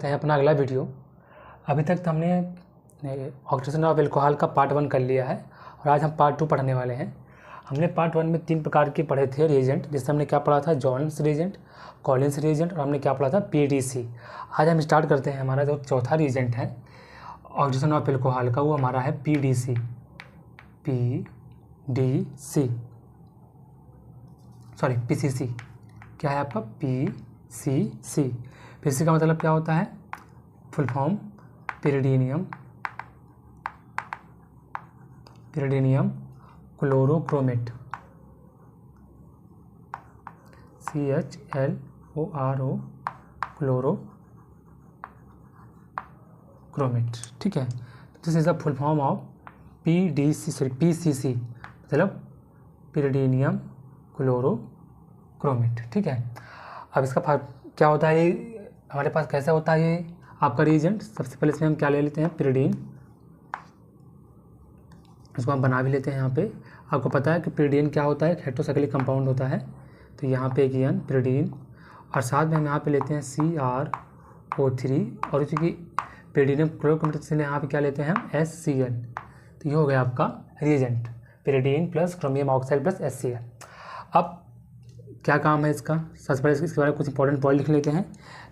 करते हैं अपना अगला वीडियो। अभी तक तो हमने ऑक्सीडेशन ऑफ एल्कोहल का पार्ट 1 कर लिया है और आज हम पार्ट 2 पढ़ने वाले हैं। हमने पार्ट 1 में 3 प्रकार के पढ़े थे रिएजेंट, जिसमें हमने क्या पढ़ा था, जॉन्स रिएजेंट, कॉलिन्स रिएजेंट और हमने क्या पढ़ा था, पीडीसी। आज हम स्टार्ट करते हैं। हमारा जो चौथा रिएजेंट है ऑक्सीडेशन ऑफ एल्कोहल का, वो हमारा है पीडीसी। पीसीसी क्या है आपका, पीसीसी। पीसीसी का मतलब क्या होता है, full form pyridinium chlorochromate, CHLORO chlorochromate. ठीक है, this is the full form of PCC मतलब पिरिडीनियम क्लोरोक्रोमेट। ठीक है, अब इसका क्या होता है, ये हमारे पास कैसा होता है ये आपका रिएजेंट। सबसे पहले इसमें हम क्या ले लेते हैं, पिरिडीन। इसको हम बना भी लेते हैं यहाँ पे। आपको पता है कि पिरिडीन क्या होता है, हेटेरोसाइक्लिक कंपाउंड होता है। तो यहाँ पे एक एन पिरिडीन और साथ में हम यहाँ पे लेते हैं CrO3 और चूँकि पिरिडीनियम क्लोरोक्रोमेट से यहाँ पे क्या लेते हैं हम, HCl। तो ये हो गया आपका reagent, pyridine plus chromium oxide plus HCl। अब क्या काम है इसका, सबसे पहले इसके बारे में कुछ इंपॉर्टेंट पॉइंट लिख लेते हैं।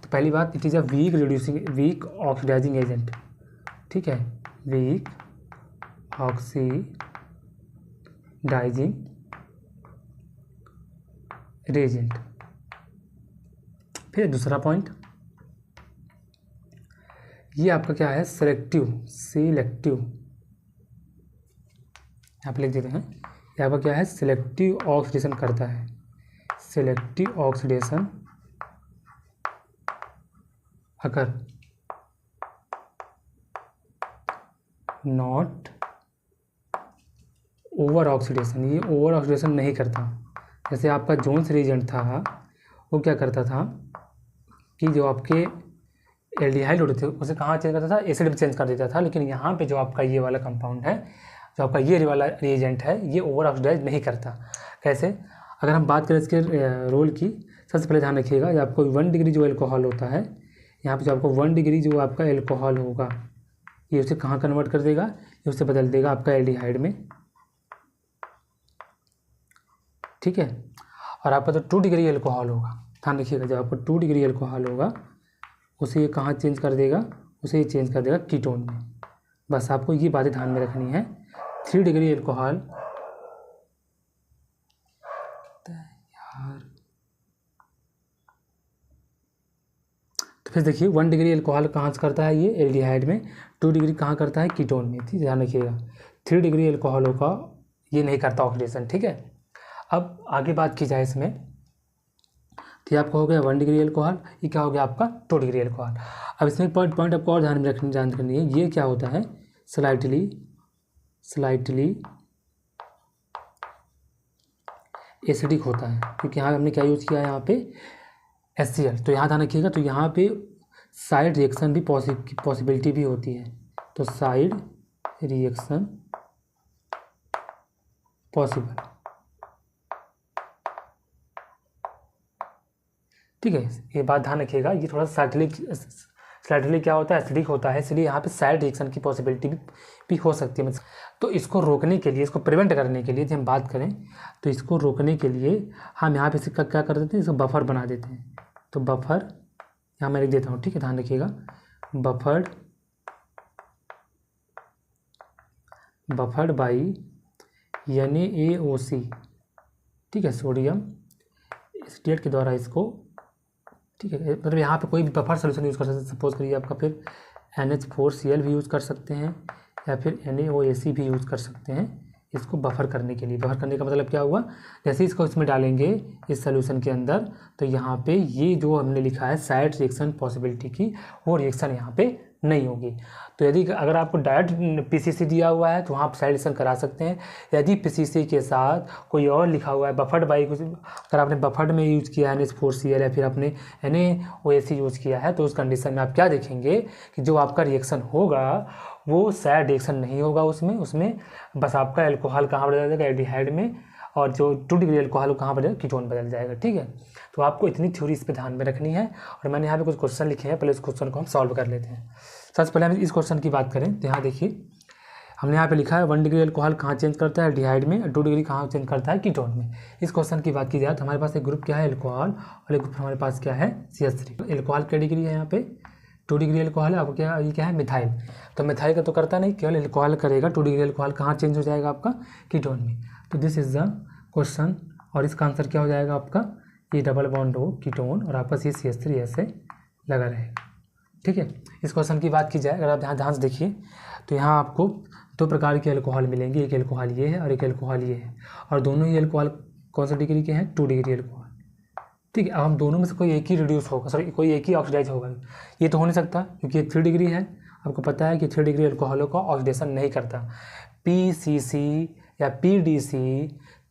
तो पहली बात, it is a weak oxidising agent. ठीक है, वीक ऑक्सीडाइजिंग रिएजेंट। फिर दूसरा पॉइंट, ये आपका क्या है, सिलेक्टिव। यहाँ पे लिख देते हैं, ये आपका क्या है, सिलेक्टिव ऑक्सीडेशन करता है। सिलेक्टिव ऑक्सीडेशन अगर नॉट ओवर ऑक्सीडेशन, ये ओवर ऑक्सीडेशन नहीं करता। जैसे आपका जोन्स रिएजेंट था, वो क्या करता था कि जो आपके एल्डिहाइड होते थे उसे कहाँ चेंज करता था, एसिड में चेंज कर देता था। लेकिन यहाँ पे जो आपका ये वाला कंपाउंड है, जो आपका ये वाला रिएजेंट है, ये ओवर ऑक्सीडाइज नहीं करता। कैसे, अगर हम बात करें इसके रोल की, सबसे पहले ध्यान रखिएगा, जब आपको 1 डिग्री जो एल्कोहल होता है, यहाँ पे जो आपको 1 डिग्री जो आपका एल्कोहल होगा, ये उसे कहाँ कन्वर्ट कर देगा, ये उसे बदल देगा आपका एल्डिहाइड में। ठीक है, और आपका जो 2 डिग्री एल्कोहल होगा, ध्यान रखिएगा, जब आपको 2 डिग्री एल्कोहल होगा उसे ये कहाँ चेंज कर देगा, उसे ये चेंज कर देगा कीटोन में। बस आपको ये बातें ध्यान में रखनी है। 3 डिग्री एल्कोहल तो फिर देखिए 1 डिग्री एल्कोहल कहाँ से करता है, ये एल्डिहाइड में। 2 डिग्री कहाँ करता है, कीटोन में। ठीक, ध्यान रखिएगा। 3 डिग्री एल्कोहलों का ये नहीं करता ऑक्सीडेशन। ठीक है, अब आगे बात की जाए इसमें, तो आपका हो गया 1 डिग्री एल्कोहल, ये क्या हो गया आपका 2 डिग्री एल्कोहल। अब इसमें पॉइंट आपको और ध्यान में रखनी है, ये क्या होता है, स्लाइटली एसिडिक होता है, क्योंकि यहाँ हमने क्या यूज़ किया है, यहाँ पे HCl। तो यहाँ ध्यान रखिएगा, तो यहाँ पे साइड रिएक्शन भी पॉसिबिलिटी भी होती है। तो साइड रिएक्शन पॉसिबल। ठीक है, ये बात ध्यान रखिएगा, ये थोड़ा स्लाइटली क्या होता है, एसिडिक होता है, इसलिए यहाँ पे साइड रिएक्शन की पॉसिबिलिटी भी हो सकती है। तो इसको रोकने के लिए, इसको प्रिवेंट करने के लिए यदि हम बात करें, तो इसको रोकने के लिए हम यहाँ पे इसका क्या कर देते हैं, इसको बफर बना देते हैं। तो बफर यहाँ मैं लिख देता हूँ। ठीक है, ध्यान रखिएगा, बफर्ड बाई NaOC। ठीक है, सोडियम एसिटेट के द्वारा इसको, ठीक है, मतलब यहाँ पे कोई भी बफर सोल्यूशन यूज़ कर सकते हैं। सपोज करिए आपका फिर NH4Cl भी यूज़ कर सकते हैं या फिर NaOAC भी यूज़ कर सकते हैं इसको बफर करने के लिए। बफर करने का मतलब क्या हुआ, जैसे इसको इसमें डालेंगे इस सोल्यूशन के अंदर, तो यहाँ पे ये जो हमने लिखा है साइड रिएक्शन पॉसिबिलिटी की, वो रिएक्शन यहाँ पे नहीं होगी। तो यदि अगर आपको डायरेक्ट पीसीसी दिया हुआ है तो वहाँ आप साइड रिएक्शन करा सकते हैं। यदि पीसीसी के साथ कोई और लिखा हुआ है बफर्ड बाई, कुछ अगर आपने बफर्ड में यूज़ किया है NH4Cl या फिर आपने NaOAC यूज़ किया है, तो उस कंडीशन में आप क्या देखेंगे कि जो आपका रिएक्शन होगा वो साइड रिएक्शन नहीं होगा उसमें बस आपका एल्कोहल कहाँ बढ़ जाएगा, एल्डिहाइड में, और जो 2 डिग्री अल्कोहल वो कहाँ बदल, कीटोन बदल जाएगा। ठीक है, तो आपको इतनी थ्योरी इस पर ध्यान में रखनी है। और मैंने यहाँ पे कुछ क्वेश्चन लिखे हैं, पहले इस क्वेश्चन को हम सॉल्व कर लेते हैं। सबसे पहले हम इस क्वेश्चन की बात करें तो यहाँ देखिए हमने यहाँ पे लिखा है 1 डिग्री अल्कोहल कहाँ चेंज करता है, एल्डिहाइड में, 2 डिग्री कहाँ चेंज करता है, कीटोन में। इस क्वेश्चन की बात की जाए तो हमारे पास एक ग्रुप क्या है, अल्कोहल, और एक ग्रुप हमारे पास क्या है, CH3। अल्कोहल क्या डिग्री है यहाँ पे, 2 डिग्री अल्कोहल है। अब क्या, ये क्या है, मिथाइल। तो मिथाइल का तो करता नहीं, केवल अल्कोहल करेगा। 2 डिग्री अल्कोहल कहाँ चेंज हो जाएगा आपका, कीटोन में। तो दिस इज द क्वेश्चन, और इसका आंसर क्या हो जाएगा आपका, ये डबल बॉन्ड हो कीटोन और आपका CH3 ऐसे लगा रहेगा। ठीक है, इस क्वेश्चन की बात की जाए, अगर आप ध्यान से देखिए तो यहाँ आपको 2 प्रकार के अल्कोहल मिलेंगे, एक अल्कोहल ये है और एक अल्कोहल ये है, और दोनों ही अल्कोहल कौन सा डिग्री के हैं, 2 डिग्री अल्कोहल। ठीक है, अब हम दोनों में से कोई एक ही रिड्यूस होगा, सॉरी कोई एक ही ऑक्सीडाइज होगा, ये तो हो नहीं सकता क्योंकि ये 3 डिग्री है। आपको पता है कि 3 डिग्री अल्कोहलों का ऑक्सीडेशन नहीं करता। PCC या PDC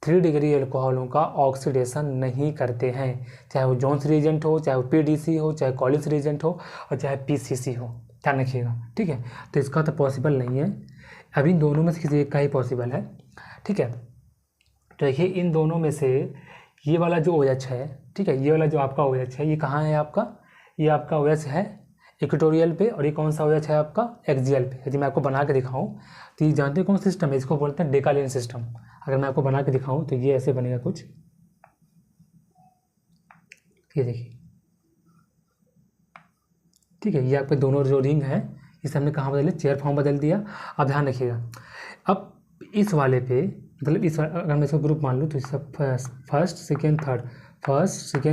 3 डिग्री अल्कोहलों का ऑक्सीडेशन नहीं करते हैं, चाहे वो जोन्स रिएजेंट हो, चाहे वो PDC हो, चाहे कॉलिन्स रिएजेंट हो, और चाहे PCC हो, ध्यान रखिएगा। ठीक है, तो इसका तो पॉसिबल नहीं है। अभी इन दोनों में से किसी एक का ही पॉसिबल है। ठीक है, तो देखिए इन दोनों में से ये वाला जो OH है, ठीक है, ये वाला जो आपका OH है, ये कहाँ है आपका, ये आपका OH है इक्वेटोरियल पे, और ये कौन सा OH है आपका, एक्सियल पे। यदि मैं आपको बना के दिखाऊं तो ये जानते हैं कौन सिस्टम है, इसको बोलते हैं डेकालिन सिस्टम। अगर मैं आपको बना के दिखाऊं तो ये ऐसे बनेगा कुछ, ये देखिए। ठीक है, ये आपके दोनों जो रिंग है इसे हमने कहाँ बदले, चेयर फॉर्म बदल दिया। अब ध्यान रखिएगा, अब इस वाले पे मतलब इस, अगर मैं इसको ग्रुप मान लूँ तो इसका फर्स्ट सेकेंड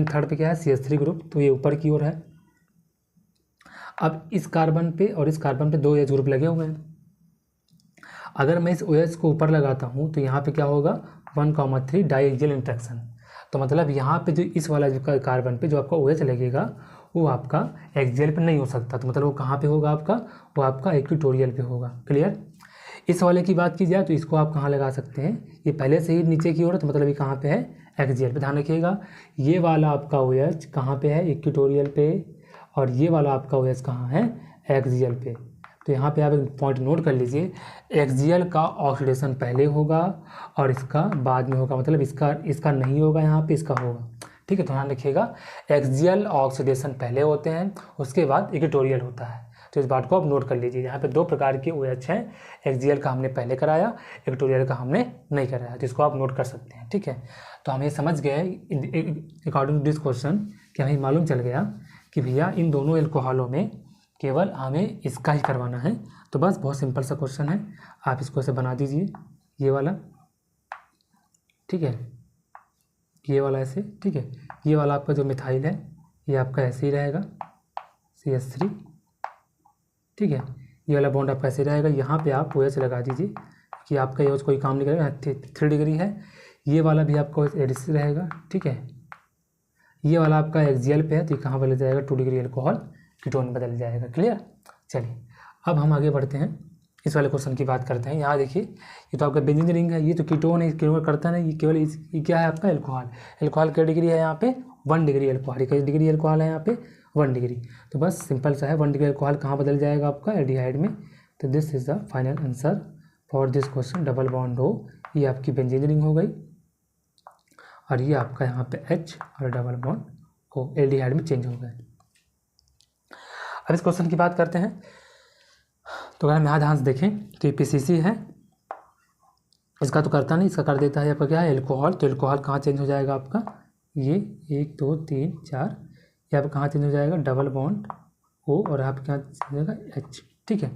थर्ड पे क्या है, CH3 ग्रुप, तो ये ऊपर की ओर है। अब इस कार्बन पे और इस कार्बन पे 2 OH ग्रुप लगे हुए हैं। अगर मैं इस OH को ऊपर लगाता हूँ तो यहाँ पे क्या होगा, 1,3 डाइएक्सियल इंटरेक्शन। तो मतलब यहाँ पे जो इस वाला जो कार्बन पे जो आपका OH लगेगा वो आपका एक्सियल पे नहीं हो सकता। तो मतलब वो कहाँ पे होगा आपका, वो आपका इक्वेटोरियल पे होगा। क्लियर। इस वाले की बात की जाए तो इसको आप कहाँ लगा सकते हैं, ये पहले से ही नीचे की ओर है, तो मतलब ये कहाँ पे है, एक्सियल पे। ध्यान रखिएगा, ये वाला आपका OH कहाँ पे है, इक्वेटोरियल पे, और ये वाला आपका OH कहाँ है, एक्सियल पे। तो यहाँ पे आप एक पॉइंट नोट कर लीजिए, एक्सियल का ऑक्सीडेशन पहले होगा और इसका बाद में होगा, मतलब इसका नहीं होगा यहाँ पे, इसका होगा। ठीक है, तो ध्यान रखिएगा, एक्सियल ऑक्सीडेशन पहले होते हैं, उसके बाद इक्वेटोरियल होता है। तो इस बात को आप नोट कर लीजिए। यहाँ पे 2 प्रकार के OH हैं, एक्सियल का हमने पहले कराया, इक्वेटोरियल का हमने नहीं कराया, तो इसको आप नोट कर सकते हैं। ठीक है, तो हम ये समझ गए अकॉर्डिंग टू दिस क्वेश्चन कि हमें मालूम चल गया कि भैया इन दोनों एल्कोहलों में केवल हमें इसका ही करवाना है। तो बस बहुत सिंपल सा क्वेश्चन है, आप इसको ऐसे बना दीजिए, ये वाला। ठीक है, ये वाला ऐसे। ठीक है, ये वाला आपका जो मिथाइल है ये आपका ऐसे ही रहेगा, CH3। ठीक है, ये वाला बॉन्ड आपका ऐसे रहेगा। यहाँ पे आप OH लगा दीजिए कि आपका OH कोई काम नहीं करेगा, 3 डिग्री है। ये वाला भी आपका एडिस रहेगा। ठीक है, ये वाला आपका एक्सियल पे है, तो ये कहाँ बदल जाएगा, 2 डिग्री अल्कोहल कीटोन बदल जाएगा। क्लियर। चलिए अब हम आगे बढ़ते हैं, इस वाले क्वेश्चन की बात करते हैं। यहाँ देखिए, ये तो आपका बेंजीन रिंग है, ये तो कीटोन है, कीटोन करता नहीं, ये केवल ये क्या है आपका, अल्कोहल। अल्कोहल क्या डिग्री है यहाँ पे, 1 डिग्री अल्कोहल। कितनी डिग्री अल्कोहल है यहाँ पे, 1 डिग्री। तो बस सिंपल सा है, 1 डिग्री अल्कोहल कहाँ बदल जाएगा आपका, एल्डिहाइड में। तो this is the final answer for this question. Double bond हो, ये आपकी बेंजीन रिंग हो गई, और ये आपका यहाँ पे H और डबल बॉन्ड हो, एल्डिहाइड में चेंज हो गए। अब इस क्वेश्चन की बात करते हैं। तो अगर हम यहाँ ध्यान से देखें तो ये PCC है, इसका तो करता नहीं, इसका कर देता है आपका क्या है, एल्कोहल। तो एल्कोहल कहाँ चेंज हो जाएगा आपका, ये 1 2 3 4, ये आपका कहाँ चेंज हो जाएगा, डबल बॉन्ड O, और आप क्या चेंज हो जाएगा, H। ठीक है,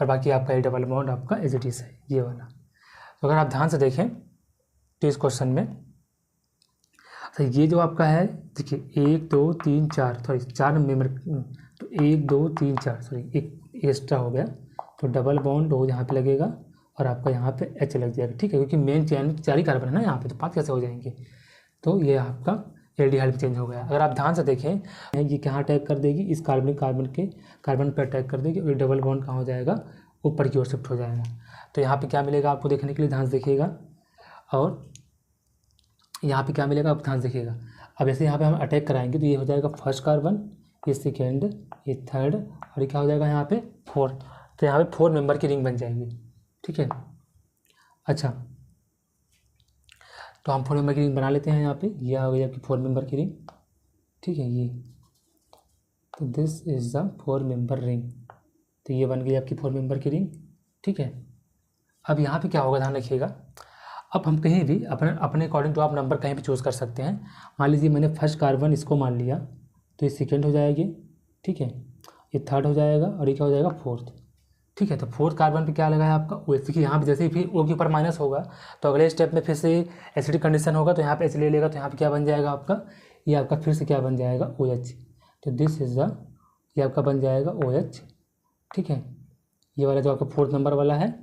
और बाकी आपका ये डबल बॉन्ड आपका एज इट इज है, ये वाला। तो अगर आप ध्यान से देखें तो इस क्वेश्चन में तो ये जो आपका है, देखिए 1 2 3 4, सॉरी 4 मेंबर, तो 1 2 3 4, सॉरी एक एक्स्ट्रा हो गया, तो डबल बॉन्ड O यहाँ पे लगेगा और आपका यहाँ पे H लग जाएगा। ठीक है, क्योंकि मेन चेन में 4 ही कार्बन है ना यहाँ पे, तो 5 कैसे हो जाएंगे, तो ये आपका एल्डिहाइड में चेंज हो गया। अगर आप ध्यान से देखें, ये कहाँ अटैक कर देगी, इस कार्बन पे अटैक कर देगी, और ये डबल बॉन्ड कहाँ हो जाएगा, ऊपर की ओर शिफ्ट हो जाएगा। तो यहाँ पे क्या मिलेगा आपको देखने के लिए, ध्यान से देखिएगा, और यहाँ पे क्या मिलेगा आप ध्यान से देखिएगा। अब ऐसे यहाँ पे हम अटैक कराएंगे तो ये हो जाएगा फर्स्ट कार्बन, ये सेकेंड, ये थर्ड, और ये क्या हो जाएगा यहाँ पे 4। तो यहाँ पे 4 मेंबर की रिंग बन जाएगी। ठीक है, अच्छा, तो हम 4 मेंबर की रिंग बना लेते हैं यहाँ पे। ये आ गई आपकी 4 मेंबर की रिंग, ठीक है। ये तो this is the 4 member ring, तो ये बन गई आपकी 4 मेंबर की रिंग, ठीक है। अब यहाँ पे क्या होगा, ध्यान रखिएगा। अब हम कहीं भी अपने अकॉर्डिंग टू आप नंबर कहीं भी चूज़ कर सकते हैं। मान लीजिए मैंने फर्स्ट कार्बन इसको मान लिया, तो ये सेकेंड हो जाएगी, ठीक है। ये थर्ड हो जाएगा और ये क्या हो जाएगा, फोर्थ, ठीक है। तो फोर्थ कार्बन पे क्या लगा है आपका ओ एच, यहाँ पे जैसे ही फिर ओ के ऊपर माइनस होगा तो अगले स्टेप में फिर से एसिडिक कंडीशन होगा, तो यहाँ पे एच ले लेगा, तो यहाँ पे क्या बन जाएगा आपका, ये आपका फिर से क्या बन जाएगा, ओ एच। तो दिस इज़ द, ये आपका बन जाएगा ओ एच, ठीक है। ये वाला जो आपका फोर्थ नंबर वाला है।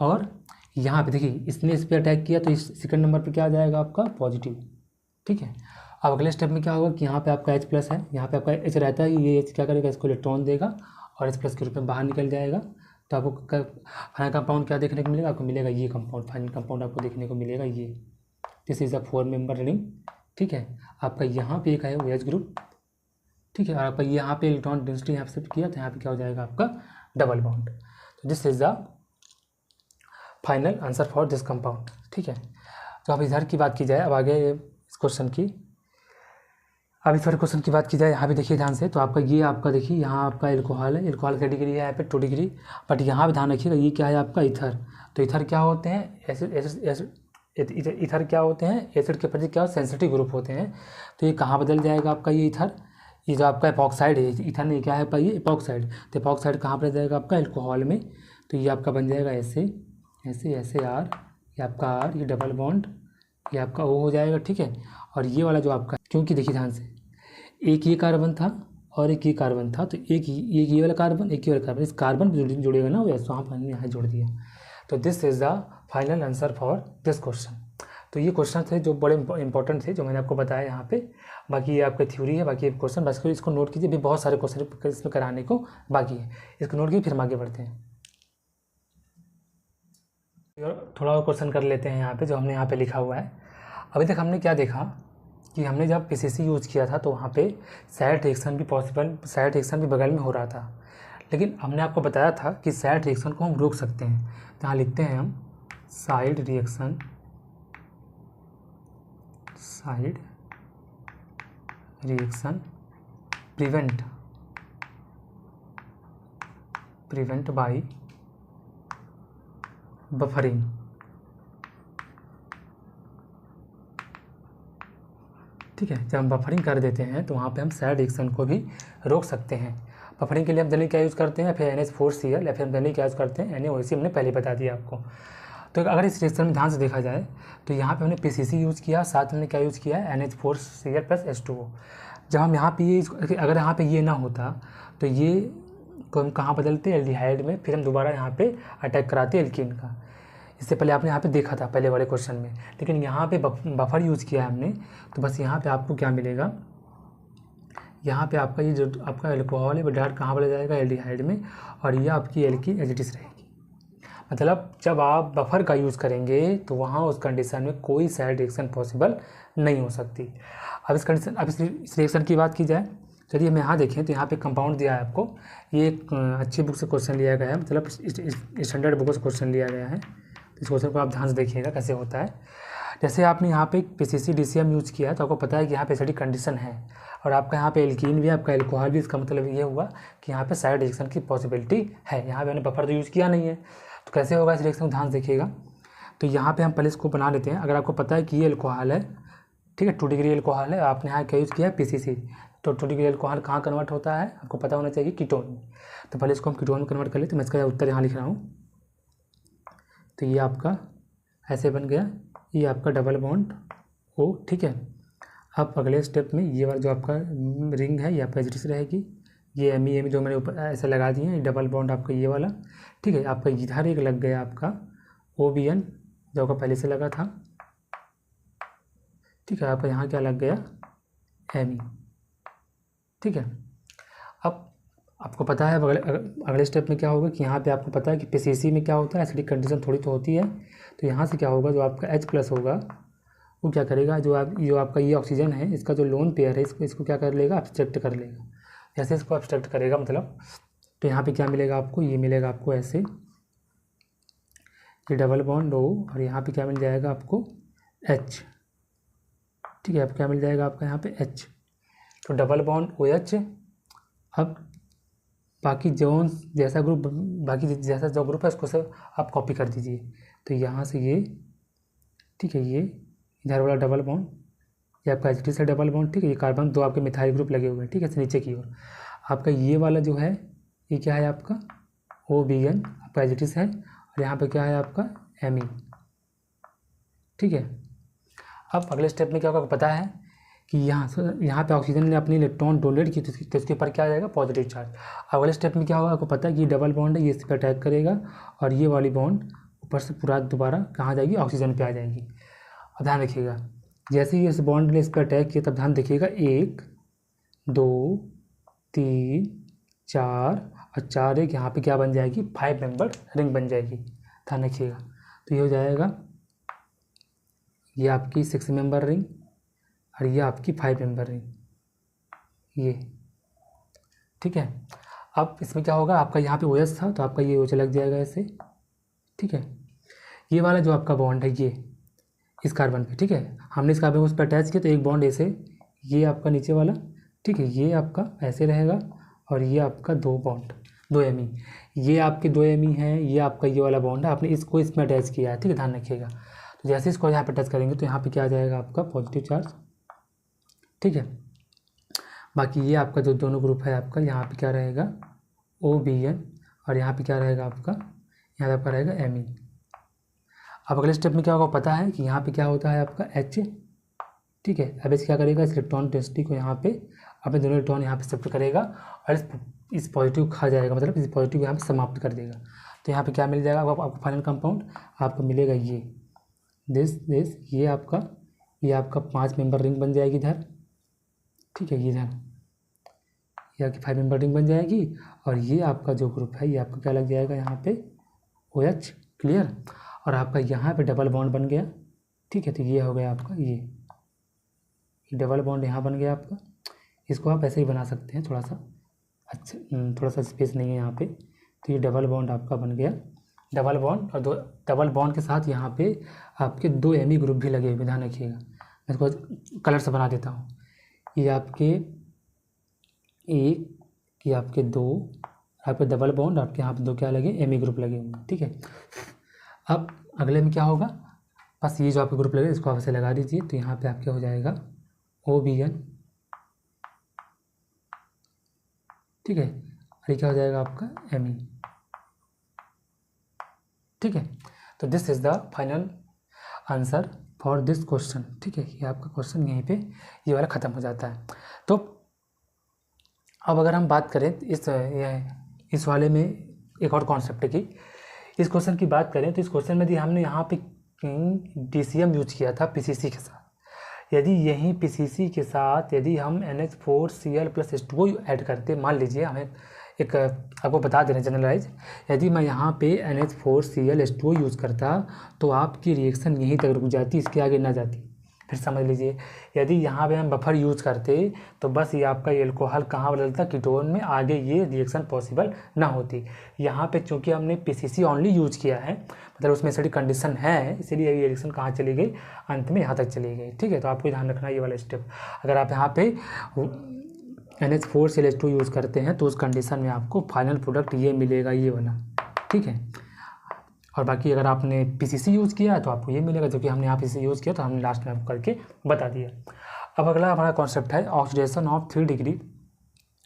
और यहाँ पे देखिए इसने इस पर अटैक किया, तो इस सेकंड नंबर पे क्या आ जाएगा आपका, पॉजिटिव, ठीक है। अब अगले स्टेप में क्या होगा कि यहाँ पे आपका H प्लस है, यहाँ पे आपका H रहता है, ये H क्या करेगा, इसको इलेक्ट्रॉन देगा और H प्लस के रूप में बाहर निकल जाएगा। तो आपको फाइनल कंपाउंड क्या देखने को मिलेगा, आपको मिलेगा ये कंपाउंड, फाइनल कंपाउंड आपको देखने को मिलेगा ये। This is a 4 member ring, ठीक है। आपका यहाँ पे एक है OH ग्रुप, ठीक है। और आपका यहाँ पे इलेक्ट्रॉन डेंसिटी यहाँ पे शिफ्ट किया, तो यहाँ पे क्या हो जाएगा आपका, डबल बॉन्ड। तो this is the final answer for this compound, ठीक है। तो अब इधर की बात की जाए, अब आगे इस क्वेश्चन की, अब इस वाले क्वेश्चन की बात की जाए, यहाँ भी देखिए ध्यान से। तो आपका ये आपका देखिए यहाँ आपका एल्कोहल है, एल्कोहल का डिग्री है यहाँ पे 2 डिग्री, बट यहाँ भी ध्यान रखिएगा ये क्या है आपका, ईथर। तो ईथर क्या होते हैं, ईथर क्या होते हैं, एसिड के प्रति क्या सेंसिटिव ग्रुप होते हैं। तो ये कहाँ बदल जाएगा आपका ये ईथर, ये जो आपका एपॉक्साइड है, ईथर नहीं क्या है आपका, ये एपॉक्साइड। तो एपॉक्साइड कहाँ पर जाएगा आपका, एल्कोहल में। तो ये आपका बन जाएगा ऐसे ऐसे ऐसे आर, ये आपका आर, ये डबल बॉन्ड, ये आपका ओ हो जाएगा, ठीक है। और ये वाला जो आपका, क्योंकि देखिए ध्यान से, एक ये कार्बन था और एक ये कार्बन था, तो एक ये वाला कार्बन, एक ये वाला कार्बन, इस कार्बन जुड़ेगा ना, वैसे वहाँ पर हमने यहाँ जोड़ दिया। तो this is the final answer for this question. तो ये क्वेश्चन थे जो बड़े इंपॉर्टेंट थे, जो मैंने आपको बताया यहाँ पे। बाकी ये आपका थ्योरी है, बाकी क्वेश्चन बस इसको नोट कीजिए, भी बहुत सारे क्वेश्चन इसमें कराने को बाकी है, इसको नोट कीजिए, फिर हम आगे बढ़ते हैं। थोड़ा और क्वेश्चन कर लेते हैं यहाँ पे, जो हमने यहाँ पे लिखा हुआ है। अभी तक हमने क्या देखा कि हमने जब पीसीसी यूज़ किया था तो वहाँ पे साइड रिएक्शन भी पॉसिबल, साइड रिएक्शन भी बगल में हो रहा था, लेकिन हमने आपको बताया था कि साइड रिएक्शन को हम रोक सकते हैं। तो यहाँ लिखते हैं हम side reaction prevent by buffering. ठीक है, जब हम बफरिंग कर देते हैं तो वहाँ पे हम साइड रिएक्शन को भी रोक सकते हैं। बफरिंग के लिए हम जनरली क्या यूज़ करते हैं, फिर NH4Cl, या फिर हम जनरली क्या यूज़ करते हैं, NaOC, हमने पहले बता दिया आपको। तो अगर इस रिएक्शन में ध्यान से देखा जाए तो यहाँ पे हमने PCC यूज़ किया, साथ में हमने क्या यूज़ किया है, NH4Cl प्लस H2O। जब हम यहाँ पे ये, अगर यहाँ पे ये ना होता तो ये को हम कहाँ बदलते, एल्डिहाइड में, फिर हम दोबारा यहाँ पे अटैक कराते एल्कीन का। इससे पहले आपने यहाँ पे देखा था पहले वाले क्वेश्चन में, लेकिन यहाँ पे बफर यूज़ किया है हमने। तो बस यहाँ पे आपको क्या मिलेगा, यहाँ पे आपका ये जो आपका एल्कोहल है वो डायरेक्ट कहाँ बदल जाएगा, एल्डिहाइड में, और ये आपकी एल्कीन एजिटिस रहेगी। मतलब जब आप बफर का यूज़ करेंगे तो वहाँ उस कंडीशन में कोई साइड रिएक्शन पॉसिबल नहीं हो सकती। अब इस कंडीशन, अब इस रिएक्शन की बात की जाए, चलिए हम यहाँ देखें तो यहाँ पे कंपाउंड दिया है आपको। ये एक अच्छी बुक से क्वेश्चन लिया गया है, मतलब स्टैंडर्ड बुक से क्वेश्चन लिया गया है। इस क्वेश्चन को आप ध्यान से देखिएगा कैसे होता है। जैसे आपने यहाँ पे PCC DCM यूज़ किया है तो आपको पता है कि यहाँ पे एसिडिक कंडीशन है, और आपका यहाँ पे एल्कीन भी, आपका एल्कोहल भी। इसका मतलब ये हुआ कि यहाँ पे साइड रिएक्शन की पॉसिबिलिटी है। यहाँ पे हमने बफर तो यूज़ किया नहीं है, तो कैसे होगा इस रिएक्शन को ध्यान से देखिएगा। तो यहाँ पे हम पहले इसको बना लेते हैं। अगर आपको पता है कि ये एल्कोहल है, ठीक है, 2 डिग्री एल्कोहल है, आपने यहाँ क्या यूज़ किया है, PCC। तो 2 डिग्री एल्कोहल कहाँ कन्वर्ट होता है, आपको पता होना चाहिए, कीटोन में। तो पहले इसको हम कीटोन में कन्वर्ट कर लेते हैं। मैं इसका उत्तर यहाँ लिख रहा हूँ। तो ये आपका ऐसे बन गया, ये आपका डबल बॉन्ड O, ठीक है। अब अगले स्टेप में ये वाला जो आपका रिंग है ये आपका एजिटिस रहेगी। ये ME जो मैंने ऊपर ऐसे लगा दिए हैं, डबल बॉन्ड आपका ये वाला, ठीक है। आपका इधर एक लग गया आपका OBN जो आपका पहले से लगा था, ठीक है। आपका यहाँ क्या लग गया, ME, ठीक है। अब आपको पता है अगले स्टेप में क्या होगा कि यहाँ पे आपको पता है कि PCC में क्या होता है, एसिडिक कंडीशन थोड़ी तो होती है। तो यहाँ से क्या होगा, जो आपका H प्लस होगा वो क्या करेगा, जो आपका ये ऑक्सीजन है, इसका जो लोन पेयर है, इसको क्या कर लेगा, अब्स्ट्रैक्ट कर लेगा। जैसे इसको अब्स्ट्रैक्ट करेगा मतलब, तो यहाँ पे क्या मिलेगा आपको, ये मिलेगा आपको ऐसे, ये डबल बॉन्ड O, और यहाँ पे क्या मिल जाएगा आपको H, ठीक है। अब क्या मिल जाएगा आपका यहाँ पे H, तो डबल बॉन्ड OH। अब बाकी जोन जैसा ग्रुप, बाकी जैसा जो ग्रुप है उसको सब आप कॉपी कर दीजिए। तो यहाँ से ये, ठीक है, ये इधर वाला डबल बॉन्ड, ये आपका एच से डबल बॉन्ड, ठीक है, ये कार्बन दो आपके मिथाइल ग्रुप लगे हुए हैं, ठीक है, नीचे की ओर। आपका ये वाला जो है ये क्या है आपका OBN, आपका एच है, और यहाँ पे क्या है आपका Me, ठीक है। अब अगले स्टेप में क्या होगा पता है कि यहाँ पे ऑक्सीजन ने अपनी इलेक्ट्रॉन डोनेट की, तो इसके ऊपर क्या आ जाएगा पॉजिटिव चार्ज। अगले स्टेप में क्या होगा आपको पता है कि डबल बॉन्ड है, ये इस पर अटैक करेगा और ये वाली बॉन्ड ऊपर से पूरा दोबारा कहाँ जाएगी, ऑक्सीजन पे आ जाएगी। अब ध्यान रखिएगा, जैसे ही इस बॉन्ड ने इस पर अटैक किया तब ध्यान देखिएगा 1 2 3 4 और 4 एक यहाँ पे क्या बन जाएगी 5 मेंबर रिंग बन जाएगी। ध्यान रखिएगा, तो ये हो जाएगा, ये आपकी 6 मेंबर रिंग और ये आपकी 5 मेंबर रिंग, ये, ठीक है। अब इसमें क्या होगा, आपका यहाँ पे OH था तो आपका ये OH लग जाएगा ऐसे, ठीक है। ये वाला जो आपका बॉन्ड है ये इस कार्बन पे, ठीक है, हमने इस कार्बन को उस पर अटैच किया तो एक बॉन्ड ऐसे, ये आपका नीचे वाला, ठीक है, ये आपका ऐसे रहेगा और ये आपका 2 बॉन्ड 2 Me, ये आपके 2 Me हैं, ये आपका ये वाला बॉन्ड है, आपने इसको इसमें अटैच किया है, ठीक है, ध्यान रखिएगा। तो जैसे इसको यहाँ पे टच करेंगे तो यहाँ पे क्या आ जाएगा आपका पॉजिटिव चार्ज, ठीक है। बाकी ये आपका जो दोनों ग्रुप है आपका यहाँ पे क्या रहेगा OBN और यहाँ पे क्या रहेगा आपका, यहाँ पे आपका रहेगा Me। अब अगले स्टेप में क्या होगा पता है कि यहाँ पे क्या होता है आपका H, ठीक है। अब इस क्या करेगा, इस इलेक्ट्रॉन डेंसिटी को यहाँ पे अपने दोनों इलेक्ट्रॉन यहाँ पे शिफ्ट करेगा और इस पॉजिटिव खा जाएगा, मतलब इस पॉजिटिव यहाँ पे समाप्त कर देगा। तो यहाँ पे क्या मिल जाएगा आपको फाइनल कंपाउंड आपको मिलेगा ये दिस ये आपका 5 मेंबर रिंग बन जाएगी इधर, ठीक है, ये इधर ये आपकी 5 मेंबर रिंग बन जाएगी और ये आपका जो ग्रुप है ये आपका क्या लग जाएगा यहाँ पे OH, क्लियर। और आपका यहाँ पे डबल बॉन्ड बन गया, ठीक है, तो ये हो गया आपका ये डबल बॉन्ड यहाँ बन गया आपका। इसको आप ऐसे ही बना सकते हैं, थोड़ा सा अच्छा, थोड़ा सा स्पेस नहीं है यहाँ पे, तो ये डबल बॉन्ड आपका बन गया, डबल बॉन्ड और दो डबल बॉन्ड के साथ यहाँ पे आपके 2 Me ग्रुप भी लगे हुए, ध्यान रखिएगा। मैं इसको कलर से बना देता हूँ, ये आपके 1, ये आपके 2, आपके डबल बॉन्ड, आपके यहाँ पे 2 क्या लगे Me ग्रुप लगे हुए, ठीक है। अब अगले में क्या होगा, बस ये जो आपके ग्रुप लगे इसको आप ऐसे लगा दीजिए, तो यहाँ पे आपके हो जाएगा OBN, ठीक है, और ये क्या हो जाएगा आपका Me, ठीक है। तो this is the final answer for this question, ठीक है, ये आपका क्वेश्चन यहीं पे ये वाला ख़त्म हो जाता है। तो अब अगर हम बात करें इस वाले में एक और कॉन्सेप्ट की, इस क्वेश्चन की बात करें तो इस क्वेश्चन में हमने यहाँ पे DCM यूज किया था PCC के साथ। यदि यहीं PCC के साथ यदि हम NH4Cl+H2O ऐड करते, मान लीजिए हमें एक आपको बता दे रहे हैं जनरलाइज, यदि मैं यहाँ पे NH4Cl+H2O यूज़ करता तो आपकी रिएक्शन यहीं तक रुक जाती, इसके आगे ना जाती। फिर समझ लीजिए, यदि यहाँ पे हम बफर यूज़ करते तो बस ये आपका एल्कोहल कहाँ बदलता, कीटोन में, आगे ये रिएक्शन पॉसिबल ना होती। यहाँ पे चूँकि हमने PCC ओनली यूज किया है, मतलब उसमें सभी कंडीशन है, इसीलिए ये रिएक्शन कहाँ चली गई, अंत में यहाँ तक चली गई, ठीक है। तो आपको ध्यान रखना ये वाला स्टेप, अगर आप यहाँ पे NH4Cl+H2 यूज़ करते हैं तो उस कंडीशन में आपको फाइनल प्रोडक्ट ये मिलेगा, ये वाला, ठीक है। और बाकी अगर आपने PCC यूज़ किया है तो आपको ये मिलेगा, जो कि हमने यहाँ PCC यूज़ किया तो हमने लास्ट में आपको करके बता दिया। अब अगला हमारा कॉन्सेप्ट है oxidation of 3 degree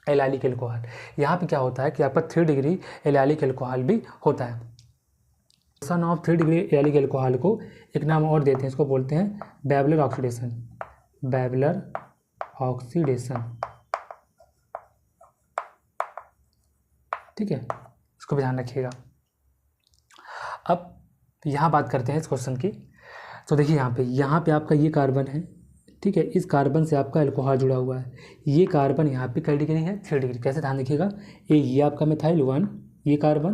allylic alcohol. यहाँ पे क्या होता है कि आपका 3 डिग्री एलाइलिक एल्कोहल भी होता है। Oxidation of 3 degree allylic alcohol को एक नाम और देते हैं, इसको बोलते हैं बैबलर ऑक्सीडेशन, बैबलर ऑक्सीडेशन, ठीक है, इसको भी ध्यान रखिएगा। अब यहाँ बात करते हैं इस क्वेश्चन की, तो देखिए यहाँ पे आपका ये कार्बन है, ठीक है, इस कार्बन से आपका एल्कोहल जुड़ा हुआ है, ये कार्बन यहाँ पे कई डिग्री है 3 डिग्री। कैसे, ध्यान देखिएगा, ये आपका मिथाइल 1, ये कार्बन,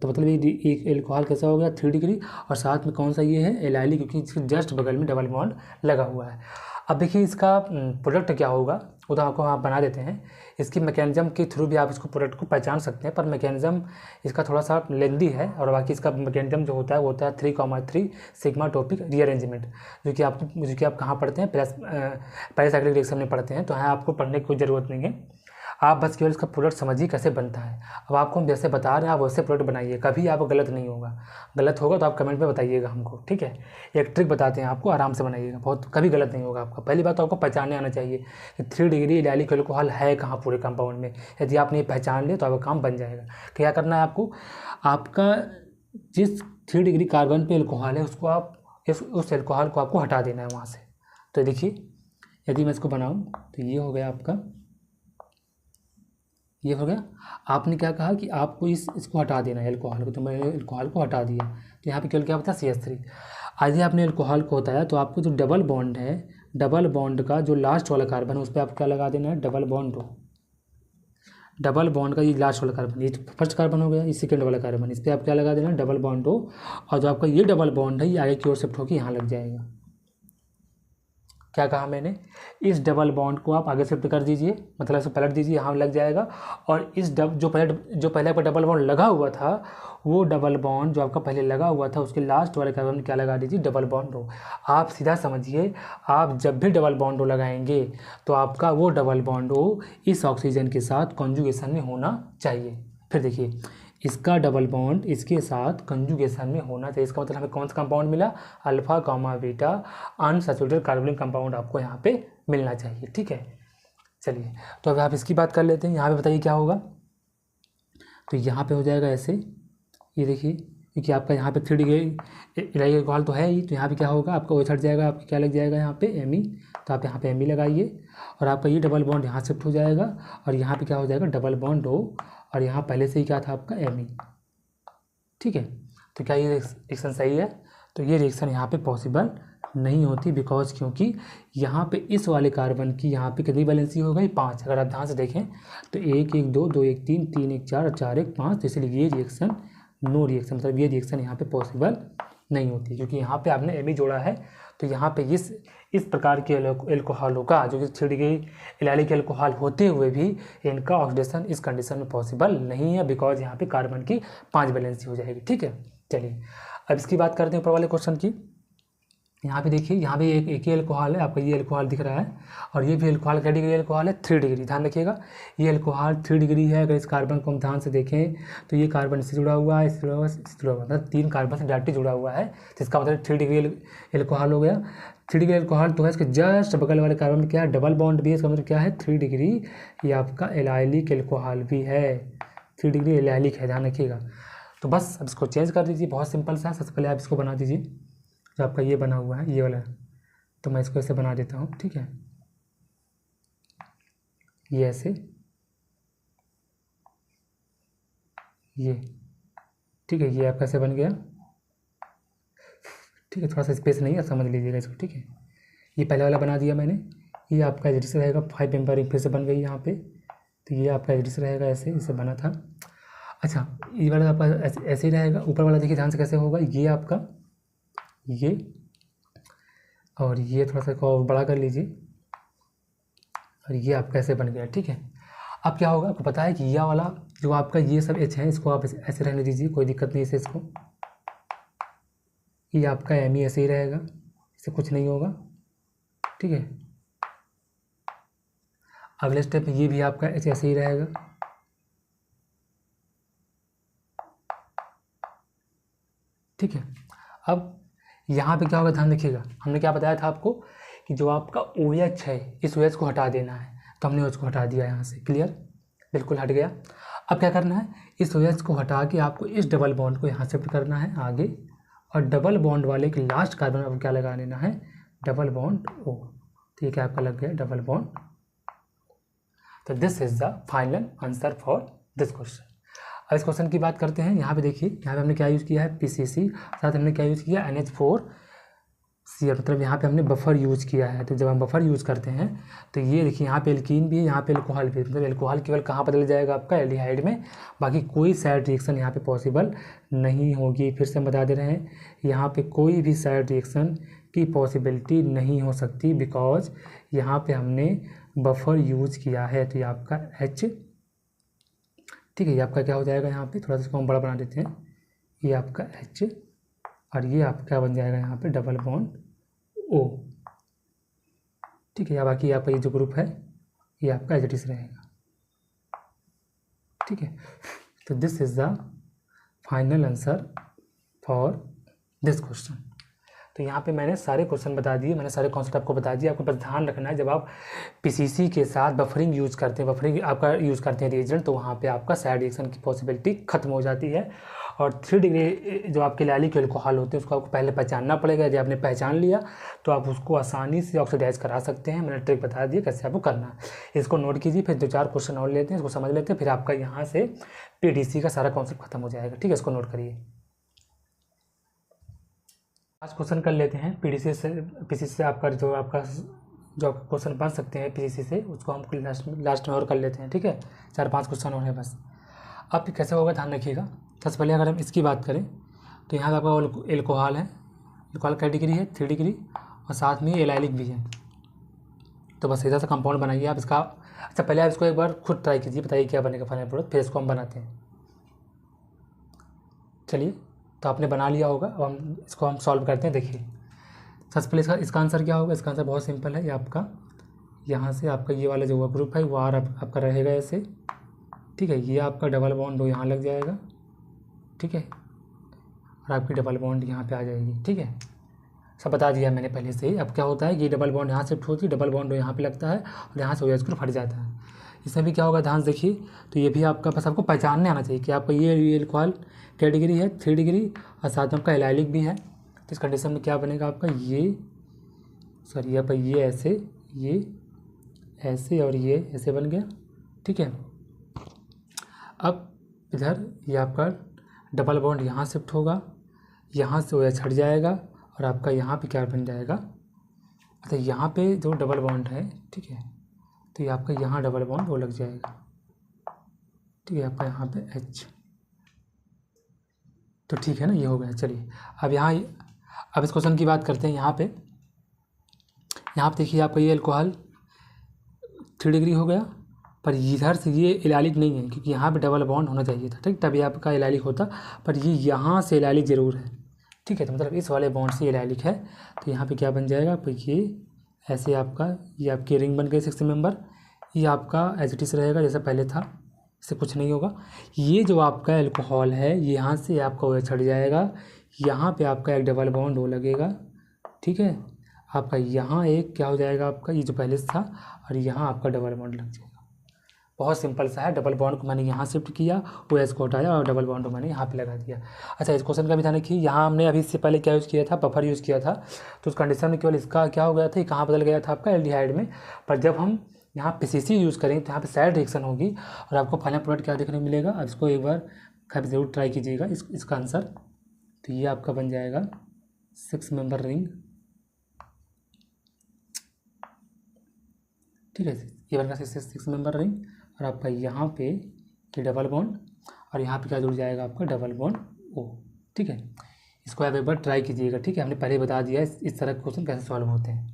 तो मतलब ये एक एल्कोहल कैसा हो गया 3 डिग्री, और साथ में कौन सा ये है एलाइलिक, क्योंकि इसके जस्ट बगल में डबल बॉन्ड लगा हुआ है। अब देखिए इसका प्रोडक्ट क्या होगा वो तो आपको आप बना देते हैं। इसकी मैकेनिज्म के थ्रू भी आप इसको प्रोडक्ट को पहचान सकते हैं, पर मैकेनिज्म इसका थोड़ा सा लेंदी है। और बाकी इसका मैकेनिज्म जो होता है वो होता है 3,3 सिग्मा टॉपिक रीअरेंजमेंट, जो कि आप कहाँ पढ़ते हैं, पैरासाइक्लिक रिएक्शन में पढ़ते हैं। तो यहाँ आपको पढ़ने की कोई ज़रूरत नहीं है, आप बस केवल इसका प्रोडक्ट समझिए कैसे बनता है। अब आपको हम जैसे बता रहे हैं आप वैसे प्रोडक्ट बनाइए, कभी आप गलत नहीं होगा। गलत होगा तो आप कमेंट में बताइएगा हमको, ठीक है। एक ट्रिक बताते हैं आपको, आराम से बनाइएगा, बहुत कभी गलत नहीं होगा आपका। पहली बात तो आपको पहचानने आना चाहिए कि 3 डिग्री इथाइलिक अल्कोहल है कहाँ पूरे कंपाउंड में। यदि आपने ये पहचान लिया तो आपका काम बन जाएगा। क्या करना है आपको, आपका जिस 3 डिग्री कार्बन पे अल्कोहल है उसको आप उस अल्कोहल को आपको हटा देना है वहाँ से। तो देखिए यदि मैं इसको बनाऊँ तो ये हो गया आपका, ये हो गया। आपने क्या कहा कि आपको इसको हटा देना है अल्कोहल को, तो मैंने अल्कोहल को हटा दिया। तो यहाँ पे केवल क्या बता CH3। यदि आपने अल्कोहल को हटाया तो आपको जो डबल बॉन्ड है, डबल बॉन्ड का जो लास्ट वाला कार्बन है उस पर आपको क्या लगा देना है, डबल बॉन्ड हो। डबल बॉन्ड का ये लास्ट वाला कार्बन, ये फर्स्ट कार्बन हो गया, ये सेकेंड वाला कार्बन, इस पर आप क्या लगा देना, डबल बॉन्ड हो। और जो आपका ये डबल बॉन्ड है ये आगे की ओर शिफ्ट होकर यहाँ लग जाएगा। क्या कहा मैंने, इस डबल बॉन्ड को आप आगे शिफ्ट कर दीजिए, मतलब इसे पलट दीजिए, यहाँ लग जाएगा। और इस जो पहले पर डबल बॉन्ड लगा हुआ था, वो डबल बॉन्ड जो आपका पहले लगा हुआ था उसके लास्ट वाले कार्बन में क्या लगा दीजिए, डबल बॉन्ड हो। आप सीधा समझिए, आप जब भी डबल बॉन्ड हो लगाएंगे तो आपका वो डबल बॉन्ड हो इस ऑक्सीजन के साथ कॉन्जुगेशन में होना चाहिए। फिर देखिए इसका डबल बॉन्ड इसके साथ कंजुगेशन में होना चाहिए। इसका मतलब हमें कौन सा कंपाउंड मिला, alpha comma beta unsaturated carbonic compound आपको यहाँ पे मिलना चाहिए, ठीक है। चलिए तो अब आप इसकी बात कर लेते हैं। यहाँ पे बताइए क्या होगा, तो यहाँ पे हो जाएगा ऐसे, ये देखिए क्योंकि आपका यहाँ पे 3 डिग्री इथाइलिक अल्कोहल तो है ही, तो यहाँ पे क्या होगा, आपका OH हट जाएगा, आपका क्या लग जाएगा यहाँ पे Me। तो आप यहाँ पे Me लगाइए और आपका ये डबल बॉन्ड यहाँ शिफ्ट हो जाएगा और यहाँ पे क्या हो जाएगा, डबल बॉन्ड O, और यहाँ पहले से ही क्या था आपका Me, ठीक है। तो क्या ये रिएक्शन सही है, तो ये रिएक्शन यहाँ पे पॉसिबल नहीं होती, बिकॉज क्योंकि यहाँ पे इस वाले कार्बन की यहाँ पे कितनी वैलेंसी हो गई, 5। अगर आप ध्यान से देखें तो 1 1 2 2 1 3 3 1 4 4 1 5, तो इसलिए ये रिएक्शन नो रिएक्शन, मतलब ये रिएक्शन यहाँ पे पॉसिबल नहीं होती, क्योंकि यहाँ पे आपने Me जोड़ा है। तो यहाँ पे इस प्रकार के एल्कोहलों का जो कि 3 डिग्री इथाइलिक अल्कोहल होते हुए भी इनका ऑक्सीडेशन इस कंडीशन में पॉसिबल नहीं है, बिकॉज यहाँ पे कार्बन की 5 वैलेंसी हो जाएगी, ठीक है। चलिए अब इसकी बात करते हैं ऊपर वाले क्वेश्चन की। यहाँ पे देखिए, यहाँ पे एक ही अल्कोहल है, आपका ये अल्कोहल दिख रहा है और ये भी अल्कोहल क्या डिग्री अल्कोहल है, 3 डिग्री। ध्यान रखिएगा ये अल्कोहल 3 डिग्री है। अगर इस कार्बन को हम ध्यान से देखें तो ये कार्बन इससे जुड़ा हुआ है, इससे जुड़ा हुआ है, इससे जुड़ा हुआ है, मतलब 3 कार्बन से डायरेक्टली जुड़ा हुआ है, तो इसका मतलब 3 डिग्री अल्कोहल हो गया। 3 डिग्री अल्कोहल तो है, इसके जस्ट बगल वाले कार्बन में क्या है, डबल बॉन्ड भी है, इसका मतलब क्या है, 3 डिग्री ये आपका इथाइलिक अल्कोहल भी है, 3 डिग्री इथाइलिक है, ध्यान रखिएगा। तो बस अब इसको चेंज कर दीजिए, बहुत सिंपल सा है। सबसे पहले आप इसको बना दीजिए, जो आपका ये बना हुआ है ये वाला, तो मैं इसको ऐसे बना देता हूँ, ठीक है। ये ऐसे, ये ठीक है, ये आपका ऐसे बन गया, ठीक है। थोड़ा सा स्पेस नहीं है, समझ लीजिएगा इसको, ठीक है। ये पहले वाला बना दिया मैंने, ये आपका एजडिस रहेगा, 5 मेंबर फिर से बन गई यहाँ पे, तो ये आपका एजडिस रहेगा, ऐसे इसे बना था। अच्छा ये वाला आपका ऐसे ही रहेगा। ऊपर वाला देखिए ध्यान से कैसे होगा, ये आपका ये और ये थोड़ा सा और बड़ा कर लीजिए और ये आपका ऐसे बन गया, ठीक है। अब क्या होगा, आपको पता है कि यह वाला जो आपका ये सब H है इसको आप ऐसे रहने दीजिए, कोई दिक्कत नहीं है इसको। ये आपका Me ऐसे ही रहेगा, इससे कुछ नहीं होगा, ठीक है। अगले स्टेप में ये भी आपका H ऐसे ही रहेगा, ठीक है। अब यहाँ पे क्या होगा, ध्यान रखिएगा, हमने क्या बताया था आपको कि जो आपका OH है इस OH को हटा देना है, तो हमने OH को हटा दिया यहाँ से, क्लियर, बिल्कुल हट गया। अब क्या करना है, इस OH को हटा के आपको इस डबल बॉन्ड को यहाँ शिफ्ट करना है आगे, और डबल बॉन्ड वाले के लास्ट कार्बन में क्या लगा लेना है, डबल बॉन्ड O। तो ये क्या आपका लग गया, डबल बॉन्ड। तो this is the final answer for this question. अब इस क्वेश्चन की बात करते हैं। यहाँ पे देखिए, यहाँ पे हमने क्या यूज़ किया है, PCC, साथ हमने क्या यूज़ किया, NH4Cl, मतलब यहाँ पे हमने बफर यूज़ किया है। तो जब हम बफर यूज़ करते हैं तो ये देखिए यहाँ पे एल्कीन भी है, यहाँ पे अल्कोहल भी है, मतलब अल्कोहल केवल कहाँ बदल जाएगा, आपका एल्डिहाइड में, बाकी कोई साइड रिएक्शन यहाँ पे पॉसिबल नहीं होगी। फिर से हम बता दे रहे हैं, यहाँ पे कोई भी साइड रिएक्शन की पॉसिबिलिटी नहीं हो सकती, बिकॉज यहाँ पे हमने बफर यूज किया है। तो ये आपका H, ठीक है, ये आपका क्या हो जाएगा, यहाँ पे थोड़ा सा इसको हम बड़ा बना देते हैं, ये आपका H और ये आपका क्या बन जाएगा यहाँ पे डबल बॉन्ड O, ठीक है। या बाकी आपका ये जो ग्रुप है ये आपका एज इट इज रहेगा, ठीक है। तो this is the final answer for this question. तो यहाँ पे मैंने सारे क्वेश्चन बता दिए, मैंने सारे कॉन्सेप्ट आपको बता दिए। आपको बस ध्यान रखना है, जब आप पीसीसी के साथ बफरिंग यूज़ करते हैं, बफरिंग आपका यूज़ करते हैं रिएजेंट, तो वहाँ पे आपका साइड रिएक्शन की पॉसिबिलिटी खत्म हो जाती है। और 3 डिग्री जो आपके लैलिक अल्कोहल होते हैं उसको आपको पहले पहचानना पड़ेगा। यदि आपने पहचान लिया तो आप उसको आसानी से ऑक्सीडाइज करा सकते हैं। मैंने ट्रिक बता दी कैसे आपको करना है। इसको नोट कीजिए, फिर 2-4 क्वेश्चन और लेते हैं, इसको समझ लेते हैं, फिर आपका यहाँ से पीडीसी का सारा कॉन्सेप्ट खत्म हो जाएगा, ठीक है। इसको नोट करिए। आज क्वेश्चन कर लेते हैं पीडीसी से, पीसीसी से आपका जो क्वेश्चन बन सकते हैं पीसीसी से, उसको हम लास्ट में और कर लेते हैं, ठीक है। 4-5 क्वेश्चन और है बस। अब कैसे होगा ध्यान रखिएगा। सबसे पहले अगर हम इसकी बात करें तो यहाँ पे आपका एल्कोहल है, एल्कोहल क्या डिग्री है 3 डिग्री, और साथ में एलाइलिक भी है। तो बस इधर से कंपाउंड बनाइए आप इसका। अच्छा पहले आप इसको एक बार खुद ट्राई कीजिए, बताइए क्या बनेगा फाइनल प्रोडक्ट, फिर इसको हम बनाते हैं। चलिए, तो आपने बना लिया होगा। अब इसको हम सॉल्व करते हैं। देखिए सबसे पहले इसका आंसर क्या होगा। इसका आंसर बहुत सिंपल है। ये आपका यहाँ से आपका ये वाला जो हुआ ग्रुप है वो आर आपका रहेगा ऐसे, ठीक है। ये आपका डबल बॉन्ड दो यहाँ लग जाएगा, ठीक है, और आपकी डबल बॉन्ड यहाँ पे आ जाएगी, ठीक है। सब बता दिया मैंने पहले से ही। अब क्या होता है, ये डबल बॉन्ड यहाँ शिफ्ट होती है, डबल बॉन्ड यहाँ पे लगता है और यहाँ से OH ग्रुप हट जाता है। इसमें भी क्या होगा ध्यान से देखिए। तो ये भी आपका बस आपको पहचानने आना चाहिए कि आपका ये एल्कोहल क्या डिग्री है 3 डिग्री, और साथ में आपका एलाइलिक भी है। तो इस कंडीशन में क्या बनेगा आपका ये, सॉरी आपका ये ऐसे और ये ऐसे बन गया, ठीक है। अब इधर ये आपका डबल बॉन्ड यहाँ शिफ्ट होगा, यहाँ से OH हट जाएगा और आपका यहाँ पे क्या बन जाएगा। अच्छा यहाँ पे जो डबल बॉन्ड है, ठीक है, तो ये आपका यहाँ डबल बॉन्ड वो लग जाएगा, ठीक है, आपका यहाँ पे H। तो ठीक है ना, ये हो गया। चलिए अब इस क्वेश्चन की बात करते हैं। यहाँ पे देखिए आपका ये अल्कोहल 3 डिग्री हो गया, पर इधर से ये एलाइलिक नहीं है क्योंकि यहाँ पे डबल बॉन्ड होना चाहिए था, ठीक, तभी आपका एलाइलिक होता, पर ये यहाँ से एलाइलिक ज़रूर है, ठीक है। तो मतलब इस वाले बॉन्ड से एलाइलिक है। तो यहाँ पे क्या बन जाएगा, तो ये ऐसे आपका ये आपकी रिंग बन गई 6 मेंबर। ये आपका एज इट इज रहेगा जैसा पहले था, इससे कुछ नहीं होगा। ये जो आपका अल्कोहल है यहाँ से आपका OH हट जाएगा, यहाँ पे आपका एक डबल बॉन्ड हो लगेगा, ठीक है। आपका यहाँ एक क्या हो जाएगा आपका ये जो पहले से था, और यहाँ आपका डबल बॉन्ड लग जाएगा। बहुत सिंपल सा है। डबल बॉन्ड को मैंने यहाँ शिफ्ट किया, OH को हटाया और डबल बॉन्ड को मैंने यहाँ पे लगा दिया। अच्छा इस क्वेश्चन का भी ध्यान रखिए, यहाँ हमने अभी इससे पहले क्या यूज़ किया था, बफर यूज़ किया था। तो उस कंडीशन में केवल इसका क्या हो गया था, ये कहाँ बदल गया था आपका एल्डिहाइड में। पर जब हम यहाँ पीसीसी यूज़ करेंगे तो यहाँ पे साइड रिएक्शन होगी और आपको फाइनल प्रोडक्ट क्या देखने को मिलेगा। अब इसको एक बार कभी ज़रूर ट्राई कीजिएगा इसका आंसर। तो ये आपका बन जाएगा 6 मेंबर रिंग, ठीक है। ये बनगा 6 मेंबर रिंग, और आपका यहाँ पे ये डबल बॉन्ड, और यहाँ पे क्या जुड़ जाएगा आपका डबल बॉन्ड O, ठीक है। इसको आप एक बार ट्राई कीजिएगा, ठीक है। हमने पहले बता दिया इस तरह के क्वेश्चन कैसे सॉल्व होते हैं।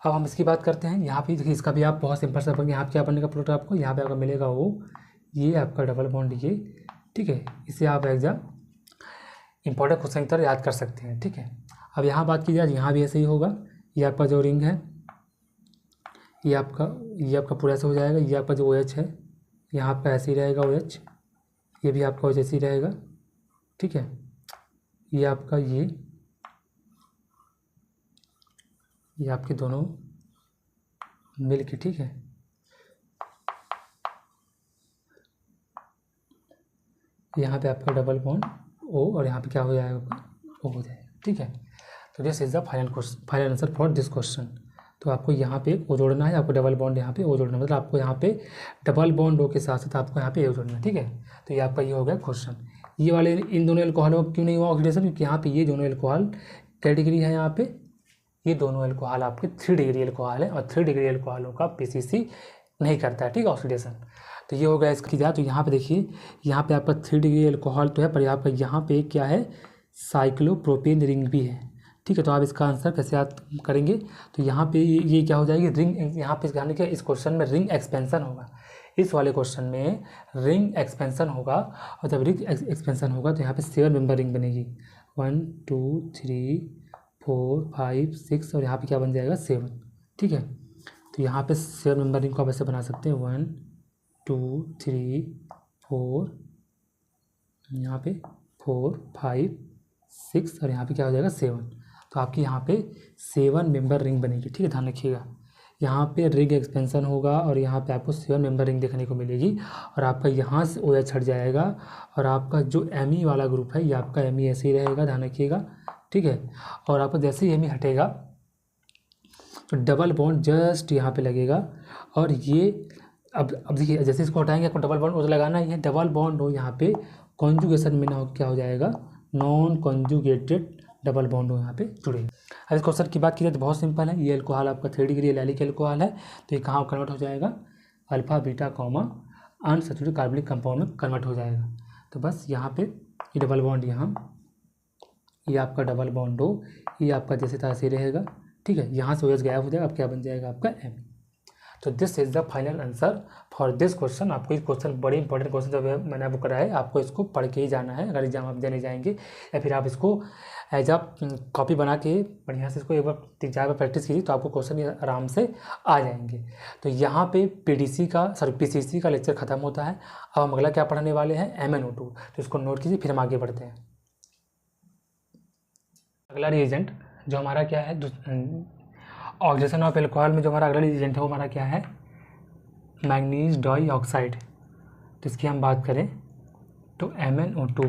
अब हम इसकी बात करते हैं। यहाँ पे देखिए इसका भी आप बहुत सिंपल सा बनेगा। यहाँ पे क्या बनेगा प्रोडक्ट आपको, यहाँ पे आपका मिलेगा O, ये आपका डबल बॉन्ड ये, ठीक है। इसे आप एग्जाम इंपॉर्टेंट क्वेश्चन की तरह याद कर सकते हैं, ठीक है। अब यहाँ बात की जाए, यहाँ भी ऐसे ही होगा। ये आपका जो रिंग है ये आपका पूरा ऐसे हो जाएगा। ये आपका जो OH है यहाँ पे ऐसे ही रहेगा OH, ये भी आपका OH ऐसे ही रहेगा, ठीक है। ये आपका ये आपके दोनों मिल के, ठीक है। यहाँ पे आपका डबल बॉन्ड O और यहाँ पे क्या हो जाएगा आपका O हो जाएगा, ठीक है। तो this is the final answer for this question. तो आपको यहाँ पे O जोड़ना है, आपको डबल बॉन्ड यहाँ पे O जोड़ना है, मतलब आपको यहाँ पे डबल बॉन्ड O के साथ साथ आपको यहाँ पे A जोड़ना है, ठीक है। तो ये आपका ये हो गया क्वेश्चन। ये वाले इन दोनों एल्कोहलों क्यों नहीं हुआ ऑक्सीडेशन, क्योंकि यहाँ पे ये दोनों एल्कोहल क्या डिग्री है, यहाँ पे ये दोनों एल्कोहल आपके 3 डिग्री एल्कोहल है, और 3 डिग्री एल्कोहलों का पीसीसी नहीं करता है, ठीक है, ऑक्सीडेशन। तो ये हो गया इसकी जाए। तो यहाँ पे देखिए, यहाँ पे आपका 3 डिग्री एल्कोहल तो है, पर आपका यहाँ पे क्या है, साइक्लोप्रोपेन रिंग भी है। ठीक है, तो आप इसका आंसर कैसे याद करेंगे, तो यहाँ पे ये क्या हो जाएगी, रिंग, यहाँ पे ध्यान रखिए इस क्वेश्चन में रिंग एक्सपेंशन होगा, इस वाले क्वेश्चन में रिंग एक्सपेंशन होगा, और जब रिंग एक्सपेंशन होगा तो यहाँ पे 7 मेंबर रिंग बनेगी, 1 2 3 4 5 6 और यहाँ पे क्या बन जाएगा 7। ठीक है, तो यहाँ पे 7 मेंबर रिंग को आप ऐसे बना सकते हैं 1 2 3 4, यहाँ पे 4 5 6 और यहाँ पे क्या हो जाएगा 7। तो आपकी यहाँ पे 7 मेंबर रिंग बनेगी। ठीक है, ध्यान रखिएगा, यहाँ पे रिंग एक्सपेंशन होगा और यहाँ पे आपको 7 मेंबर रिंग देखने को मिलेगी, और आपका यहाँ से OH हट जाएगा, और आपका जो Me वाला ग्रुप है ये आपका Me ऐसे ही रहेगा, ध्यान रखिएगा। ठीक है, और आपका जैसे ही Me हटेगा तो डबल बॉन्ड जस्ट यहाँ पे लगेगा, और ये अब देखिए जैसे इसको हटाएंगे आपको डबल बॉन्ड लगाना ही है, डबल बॉन्ड हो यहाँ पे कॉन्जुगेशन में ना हो क्या हो जाएगा, नॉन कॉन्जुगेटेड डबल बॉन्ड हो यहाँ पे जुड़ेगा। अब इस क्वेश्चन की बात की जाए तो बहुत सिंपल है, ये एल्कोहल आपका 3 डिग्री एलाइलिक एल्कोहल है, तो ये कहाँ कन्वर्ट हो जाएगा, अल्फा बीटा कॉमा अनसैचुरेटेड कार्बनिक कंपाउंड में कन्वर्ट हो जाएगा। तो बस यहाँ पे ये डबल बॉन्ड यहाँ, ये आपका डबल बॉन्ड हो, ये आपका जैसे था ऐसे रहेगा। ठीक है, यहाँ से OH गायब हो जाएगा, अब क्या बन जाएगा आपका Me। तो this is the final answer for this question. आपको ये क्वेश्चन बड़ी इंपॉर्टेंट क्वेश्चन जो मैंने आपको कराया है, आपको इसको पढ़ के ही जाना है अगर एग्जाम आप देने जाएंगे, या फिर आप इसको एज अ कॉपी बना के बढ़िया से इसको एक बार 3-4 बार प्रैक्टिस कीजिए तो आपको क्वेश्चन ये आराम से आ जाएंगे। तो यहाँ पे PCC का लेक्चर खत्म होता है। अब हम अगला क्या पढ़ने वाले हैं, MnO2, तो इसको नोट कीजिए, फिर हम आगे बढ़ते हैं। अगला रिएजेंट जो हमारा क्या है, ऑक्सीडेशन ऑफ एल्कोहल में जो हमारा अगला रिएजेंट है वो हमारा क्या है, मैंगनीज डाइऑक्साइड। तो इसकी हम बात करें तो MnO2,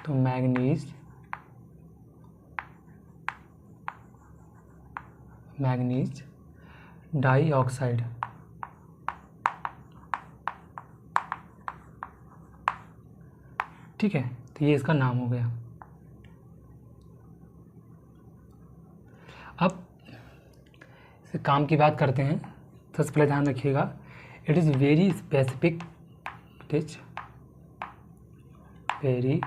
तो मैंगनीज डाइऑक्साइड। ठीक है, तो ये इसका नाम हो गया। अब इस काम की बात करते हैं, सबसे पहले ध्यान रखिएगा, it is very specific, it is very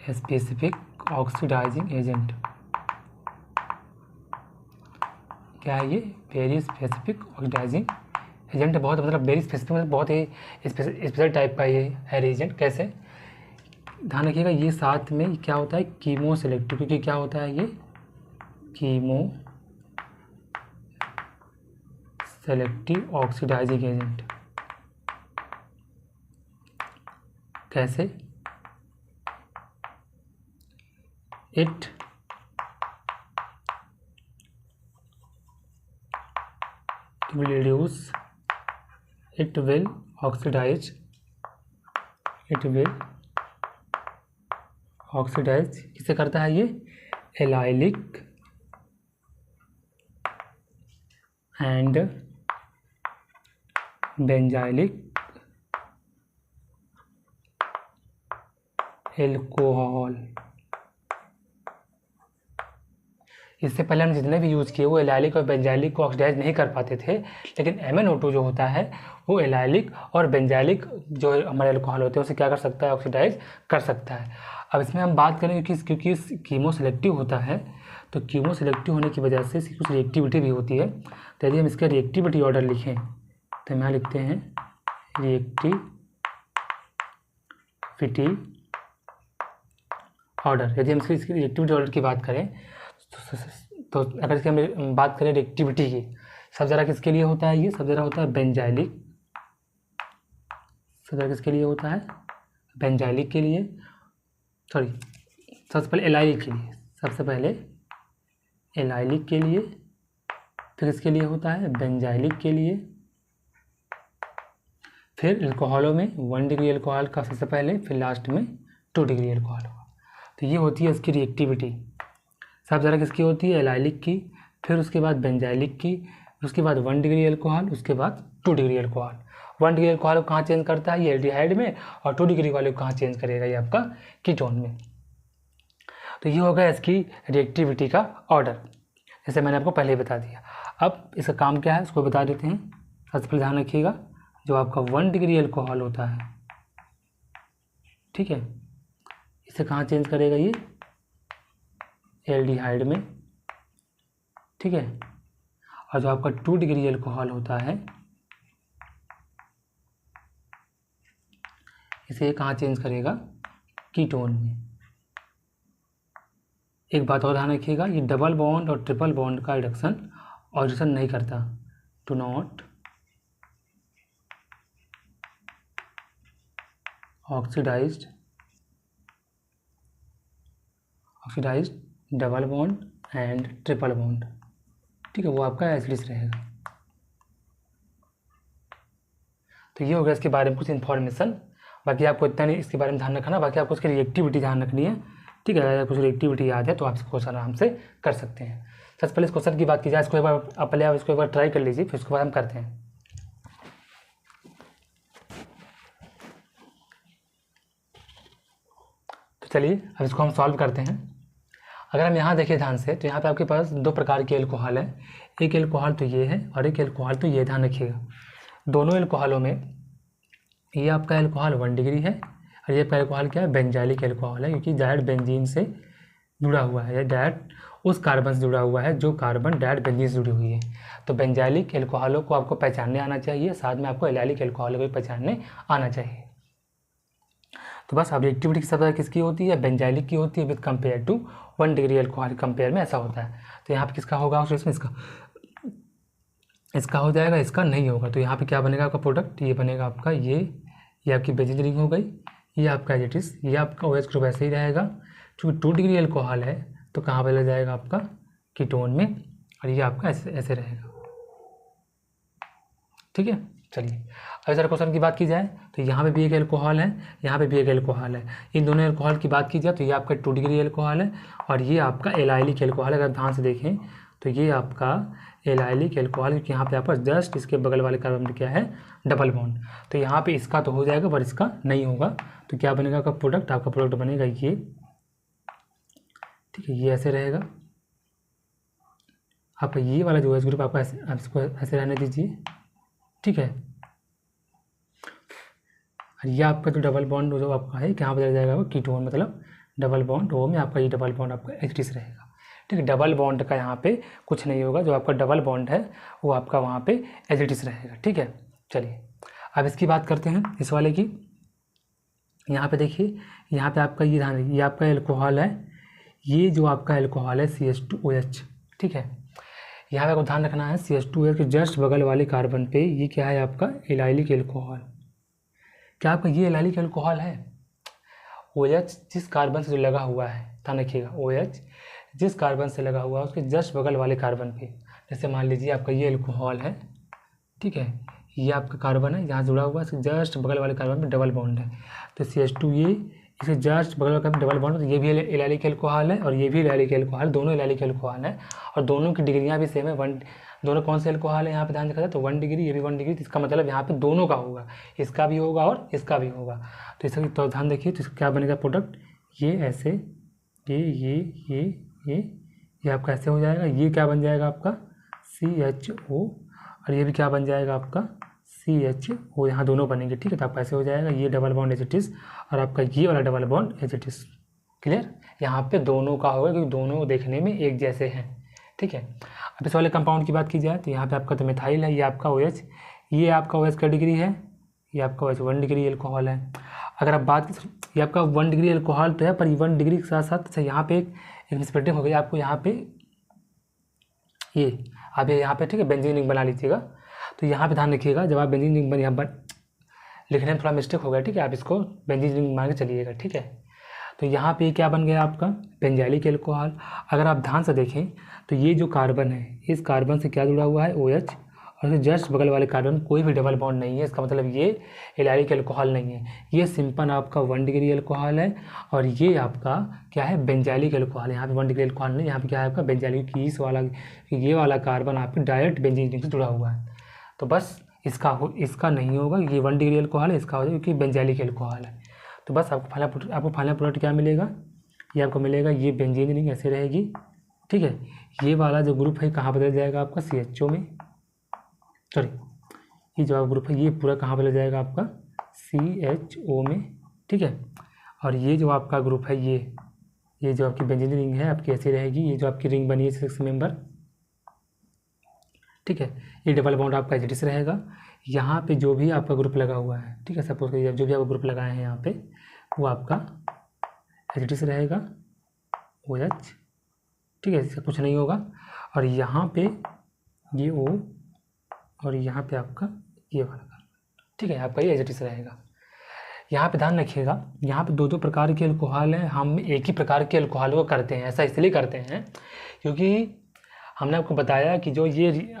specific oxidising agent. क्या है ये, वेरी स्पेसिफिक ऑक्सीडाइजिंग एजेंट, बहुत मतलब वेरी स्पेसिफिक, बहुत ही स्पेशल टाइप का ये है एजेंट। कैसे, ध्यान रखिएगा, ये साथ में क्या होता है, कीमो सेलेक्टिव, क्योंकि क्या होता है ये कीमो सेलेक्टिव ऑक्सीडाइजिंग एजेंट। कैसे, it will reduce, it will oxidize, किसे करता है ये, एलाइलिक एंड बेंजाइलिक एल्कोहल। इससे पहले हम जितने भी यूज़ किए वो एलाइलिक और बेंजाइलिक को ऑक्सीडाइज नहीं कर पाते थे, लेकिन MnO2 जो होता है वो एलाइलिक और बेंजाइलिक जो हमारे एल्कोहल होते हैं उसे क्या कर सकता है, ऑक्सीडाइज कर सकता है। अब इसमें हम बात करें क्योंकि कीमो सेलेक्टिव होता है, तो कीमो सेलेक्टिव होने की वजह से इसकी कुछ रिएक्टिविटी भी होती है। तो यदि हम इसका रिएक्टिविटी ऑर्डर लिखें तो हम यहाँ लिखते हैं रिएक्टिविटी ऑर्डर। यदि हम इसकी रिएक्टिविटी ऑर्डर की बात करें तो अगर इसकी हम बात करें रिएक्टिविटी की, सब जरा किसके लिए होता है, ये सब जरा होता है बेंजाइलिक, सब जरा किसके लिए होता है, बेंजाइलिक के लिए, सॉरी सबसे पहले एलाइलिक के लिए, सबसे पहले एलाइलिक के लिए, फिर इसके लिए होता है बेंजाइलिक के लिए, फिर एल्कोहलों में 1 डिग्री एल्कोहल का सबसे पहले, फिर लास्ट में 2 डिग्री एल्कोहल होगा। तो ये होती है इसकी रिएक्टिविटी। सब जरा किसकी होती है, एलाइलिक की, फिर उसके बाद बेंजाइलिक की, उसके बाद 1 डिग्री एल्कोहल, उसके बाद 2 डिग्री एल्कोहल। 1 डिग्री एल्कोहल को कहाँ चेंज करता है, ये एल्डिहाइड में, और 2 डिग्री वाले को कहाँ चेंज करेगा, ये आपका कीटोन में। तो ये होगा इसकी रिएक्टिविटी का ऑर्डर, जैसे मैंने आपको पहले ही बता दिया। अब इसका काम क्या है उसको बता देते हैं। सबसे पहले ध्यान रखिएगा, जो आपका 1 डिग्री एल्कोहल होता है, ठीक है, इसे कहाँ चेंज करेगा ये एल्डिहाइड में, ठीक है। और जो आपका 2 डिग्री एल्कोहल होता है इसे कहाँ चेंज करेगा कीटोन में। एक बात और ध्यान रखिएगा, ये डबल बॉन्ड और ट्रिपल बॉन्ड का रिडक्शन ऑक्सीडेशन नहीं करता, to not oxidised double bond and triple bond, ठीक है, वो आपका एसिडिस रहेगा। तो ये हो गया इसके बारे में कुछ इन्फॉर्मेशन। बाकी आपको इतना नहीं इसके बारे में ध्यान रखना, बाकी आपको उसकी रिएक्टिविटी ध्यान रखनी है, ठीक है। अगर कुछ रिएक्टिविटी याद है तो आप इस क्वेश्चन आराम से कर सकते हैं। सबसे पहले इस क्वेश्चन की बात की जाए, इसको एक बार पहले आप इसको एक बार ट्राई कर लीजिए, फिर उसके बाद हम करते हैं। तो चलिए अब इसको हम सॉल्व करते हैं। अगर हम यहाँ देखिए ध्यान से, तो यहाँ पे आपके पास 2 प्रकार के एल्कोहल है, एक एल्कोहल तो ये है और एक एल्कोहल तो ये, ध्यान रखिएगा। दोनों एल्कोहलों में ये आपका एल्कोहल 1 डिग्री है और ये आपका एल्कोहल क्या है, बेंजाइलिक एल्कोहल है, क्योंकि डायरेक्ट बेंजीन से जुड़ा हुआ है, या डायरेक्ट उस कार्बन से जुड़ा हुआ है जो कार्बन डायरेक्ट बेंजीन से जुड़ी हुई है। तो बेंजाइलिक एल्कोहलों को आपको पहचानने आना चाहिए, साथ में आपको एलाइलिक एल्कोहलों को भी पहचानने आना चाहिए। तो बस अब रिएक्टिविटी की सबसे किसकी होती है, बेंजाइलिक की होती है with compare to 1 degree alcohol compare में ऐसा होता है। तो यहाँ पे किसका होगा ऑक्सीडेशन, इसका हो जाएगा, इसका नहीं होगा। तो यहाँ पे क्या बनेगा आपका प्रोडक्ट, ये बनेगा आपका ये आपकी बेंजीन रिंग हो गई, ये आपका एजिटिस, ये आपका OH ग्रुप ऐसे ही रहेगा। क्योंकि 2 डिग्री एल्कोहल है तो कहाँ पर लग जाएगा आपका कीटोन में, और ये आपका ऐसे रहेगा, ठीक है। चलिए अब इधर क्वेश्चन की बात की जाए, तो यहाँ पे भी एक एल्कोहल है, यहाँ पे भी एक एल्कोहल है। इन दोनों एल्कोहल की बात की जाए तो ये आपका 2 डिग्री एल्कोहल है और ये आपका एलाइलिक एल्कोहल है। अगर ध्यान से देखें तो ये आपका एलाइलिक एल्कोहल, क्योंकि यहाँ पे आपका जस्ट इसके बगल वाले कार्बन में क्या है, डबल बॉन्ड। तो यहाँ पे इसका तो हो जाएगा पर इसका नहीं होगा। तो क्या बनेगा आपका प्रोडक्ट, आपका प्रोडक्ट बनेगा ये, ठीक है, ये ऐसे रहेगा आपका, ये वाला जो OH ग्रुप आपका ऐसे, आप इसको ऐसे रहने दीजिए, ठीक है। और ये आपका जो डबल बॉन्ड जो आपका है कहाँ बदल जाएगा, वो कीटोन, मतलब डबल बॉन्ड O में आपका ये डबल बॉन्ड आपका एचिटिस रहेगा, ठीक है। डबल बॉन्ड का यहाँ पे कुछ नहीं होगा, जो आपका डबल बॉन्ड है वो आपका वहाँ पे एचिटिस रहेगा, ठीक है। चलिए अब इसकी बात करते हैं इस वाले की। यहाँ पे देखिए, यहाँ पे आपका ये ध्यान, ये आपका एल्कोहल है, ये जो आपका एल्कोहल है CH2OH, ठीक है। यहाँ पे आपको ध्यान रखना है CH2OH के जस्ट बगल वाले कार्बन पे ये क्या है आपका एलाइलिक एल्कोहल। क्या आपका ये एलाइलिक एल्कोहल है, OH जिस कार्बन से जो लगा हुआ है, ध्यान रखिएगा, OH जिस कार्बन से लगा हुआ है उसके जस्ट बगल वाले कार्बन पे, जैसे मान लीजिए आपका ये एल्कोहल है, ठीक है, ये आपका कार्बन है यहाँ जुड़ा हुआ है, इसके जस्ट बगल वाले कार्बन पे डबल बॉन्ड है। तो CH2 ये इसके जस्ट बगल वाले डबल बॉन्ड, तो ये भी एलाइलिक एल्कोहल है और ये भी एलाइलिक एल्कोहल, दोनों एलाइलिक एल्कोहल है और दोनों की डिग्रियाँ भी सेम है। दोनों कौन से एल्कोहल है यहाँ पे ध्यान रखा जाए तो 1 डिग्री, ये भी 1 डिग्री, इसका मतलब यहाँ पे दोनों का होगा, इसका भी होगा और इसका भी होगा। तो इसका तो ध्यान देखिए, तो क्या बनेगा प्रोडक्ट, ये ऐसे, ये आपका ऐसे हो जाएगा, ये क्या बन जाएगा आपका CHO और ये भी क्या बन जाएगा आपका CHO, यहाँ दोनों बनेंगे, ठीक है। तो आपका ऐसे हो जाएगा, ये डबल बॉन्ड एचिटिस और आपका ये वाला डबल बॉन्ड एचिटिस, क्लियर। यहाँ पे दोनों का होगा क्योंकि दोनों देखने में एक जैसे हैं, ठीक है। अब इस वाले कंपाउंड की बात की जाए तो यहाँ पे आपका तो मिथाइल है, ये आपका OH, ये आपका OH का डिग्री है, ये आपका OH 1 डिग्री एल्कोहल है। अगर आप बात, ये आपका 1 डिग्री एल्कोहल तो है, पर 1 डिग्री के साथ साथ अच्छा यहाँ पे एक स्प्लिटिंग हो गई आपको, यहाँ पे ये आप यहाँ पे, ठीक है, बेंजीन रिंग बना लीजिएगा। तो यहाँ पे ध्यान रखिएगा, जब आप बेंजीन रिंग यहाँ पर लिखने में थोड़ा मिस्टेक हो गया, ठीक है, आप इसको बेंजीन रिंग मान के चलिएगा, ठीक है। तो यहाँ पे क्या बन गया आपका बेंजाइलिक एल्कोहल। अगर आप ध्यान से देखें तो ये जो कार्बन है, इस कार्बन से क्या जुड़ा हुआ है OH, और जस्ट बगल वाले कार्बन कोई भी डबल बॉन्ड नहीं है, इसका मतलब ये एलाइलिक एल्कोहल नहीं है, ये सिंपल आपका 1 डिग्री एल्कोहल है और ये आपका क्या है बेंजाइलिक एल्कोहल है। यहाँ पे 1 डिग्री एल्कोहल नहीं, यहाँ पे क्या है आपका बेंजाइलिक, की इस वाला ये वाला कार्बन आपके डायरेक्ट बेंजीन रिंग से जुड़ा हुआ है। तो बस इसका नहीं होगा, ये 1 डिग्री एल्कोहल है, इसका हो जाएगा क्योंकि बेंजाइलिक एल्कोहल है। तो बस आपको फाइनल प्रोडक्ट क्या मिलेगा, ये आपको मिलेगा, ये बेंजीन रिंग ऐसे रहेगी, ठीक है। ये वाला जो ग्रुप है कहाँ बदल जाएगा आपका CHO में, सॉरी ये जो आप ग्रुप है ये पूरा कहाँ पे लग जाएगा आपका CHO में, ठीक है। और ये जो आपका ग्रुप है ये जो आपकी बेंजीन रिंग है आपकी ऐसी रहेगी, ये जो आपकी रिंग बनी है 6 मेंबर, ठीक है। ये डबल बॉन्ड आपका एच रहेगा। यहाँ पे जो भी आपका ग्रुप लगा हुआ है, ठीक है, सपोज करिए जो भी आप ग्रुप लगाए हैं यहाँ पे वो आपका एच रहेगा, OH, ठीक है, इसका कुछ नहीं होगा। और यहाँ पे ये O और यहाँ पे आपका ये वाला कार्बन, ठीक है, आपका ये एच रहेगा। यहाँ पे ध्यान रखिएगा, यहाँ पे दो प्रकार के अल्कोहल हैं, हम एक ही प्रकार के अल्कोहल को करते हैं। ऐसा इसलिए करते हैं क्योंकि हमने आपको बताया कि जो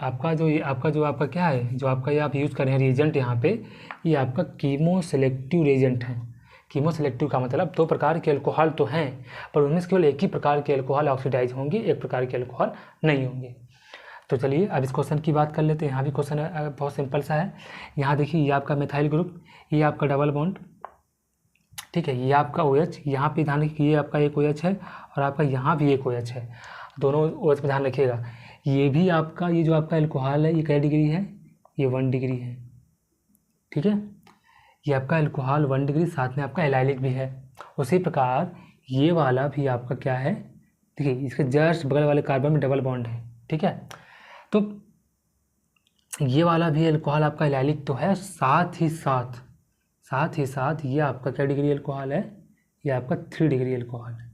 आपका क्या है, जो आपका ये आप यूज़ कर रहे हैं रिएजेंट यहाँ पे, ये आपका कीमो सेलेक्टिव रिएजेंट है। कीमो सेलेक्टिव का मतलब 2 प्रकार के अल्कोहल तो हैं, पर उनमें से केवल एक ही प्रकार के अल्कोहल ऑक्सीडाइज होंगे, एक प्रकार के अल्कोहल नहीं होंगे। तो चलिए अब इस क्वेश्चन की बात कर लेते हैं। यहाँ भी क्वेश्चन बहुत सिंपल सा है। यहाँ देखिए ये आपका मिथाइल ग्रुप, ये आपका डबल बॉन्ड, ठीक है, ये आपका OH, यहाँ पे ध्यान रखिए ये आपका एक OH है और आपका यहाँ भी एक OH है, दोनों OH पे ध्यान रखिएगा। ये भी आपका ये जो आपका अल्कोहल है ये क्या डिग्री है, ये 1 डिग्री है, ठीक है। ये आपका अल्कोहल 1 डिग्री, साथ में आपका एलाइलिक भी है। उसी प्रकार ये वाला भी आपका क्या है, देखिए इसके जस्ट बगल वाले कार्बन में डबल बॉन्ड है, ठीक है। तो ये वाला भी अल्कोहल आपका एलाइलिक तो है, साथ ही साथ ये आपका क्या डिग्री अल्कोहल है, ये आपका 3 डिग्री अल्कोहल है।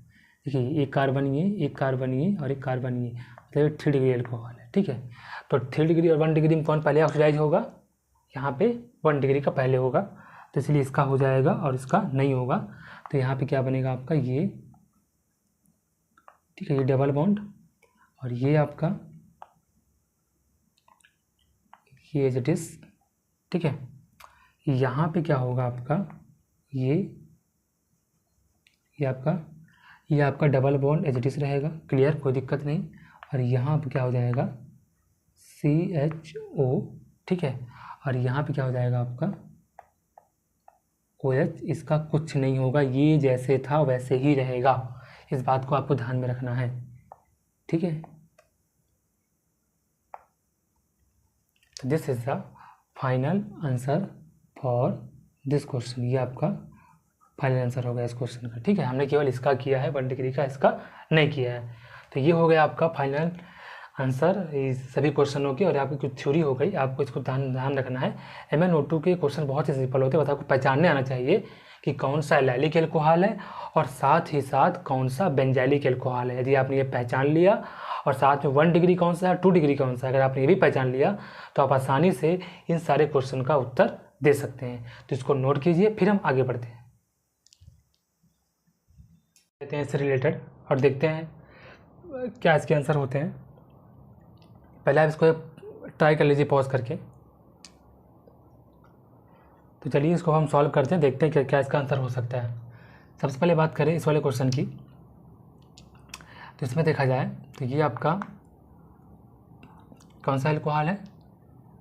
देखिए एक कार्बन ये और एक कार्बन ये, मतलब 3 डिग्री अल्कोहल है, ठीक है। तो 3 डिग्री और 1 डिग्री में कौन पहले ऑक्सीडाइज होगा, यहाँ पे 1 डिग्री का पहले होगा, तो इसलिए इसका हो जाएगा और इसका नहीं होगा। तो यहाँ पे क्या बनेगा आपका ये, ठीक है, ये डबल बॉन्ड और ये आपका ये एच, ठीक है। यहाँ पे क्या होगा आपका ये आपका डबल बॉन्ड एच रहेगा, क्लियर, कोई दिक्कत नहीं। और यहाँ पे क्या हो जाएगा CHO, ठीक है। और यहाँ पे क्या हो जाएगा आपका OH, इसका कुछ नहीं होगा, ये जैसे था वैसे ही रहेगा, इस बात को आपको ध्यान में रखना है, ठीक है। This is the final answer for this question. ये आपका फाइनल आंसर होगा इस क्वेश्चन का, ठीक है। हमने केवल इसका किया है 1 डिग्री का, इसका नहीं किया है। तो ये हो गया आपका फाइनल आंसर इस सभी क्वेश्चनों की। और आपकी कुछ थ्योरी हो गई, आपको इसको ध्यान रखना है। MnO2 के क्वेश्चन बहुत ही सिंपल होते हैं, बस आपको पहचानने आना चाहिए कि कौन सा एलाइलिक अल्कोहल है और साथ ही साथ कौन सा बेंजाइलिक अल्कोहल है। यदि आपने ये पहचान लिया और साथ में 1 डिग्री कौन सा है, 2 डिग्री कौन सा है, अगर आपने ये भी पहचान लिया तो आप आसानी से इन सारे क्वेश्चन का उत्तर दे सकते हैं। तो इसको नोट कीजिए, फिर हम आगे बढ़ते हैं, लेते हैं इससे रिलेटेड और देखते हैं क्या इसके आंसर होते हैं। पहले आप इसको ट्राई कर लीजिए पॉज करके। तो चलिए इसको हम सॉल्व करते हैं, देखते हैं क्या इसका आंसर हो सकता है। सबसे पहले बात करें इस वाले क्वेश्चन की, तो इसमें देखा जाए तो ये आपका कौन सा अल्कोहल है,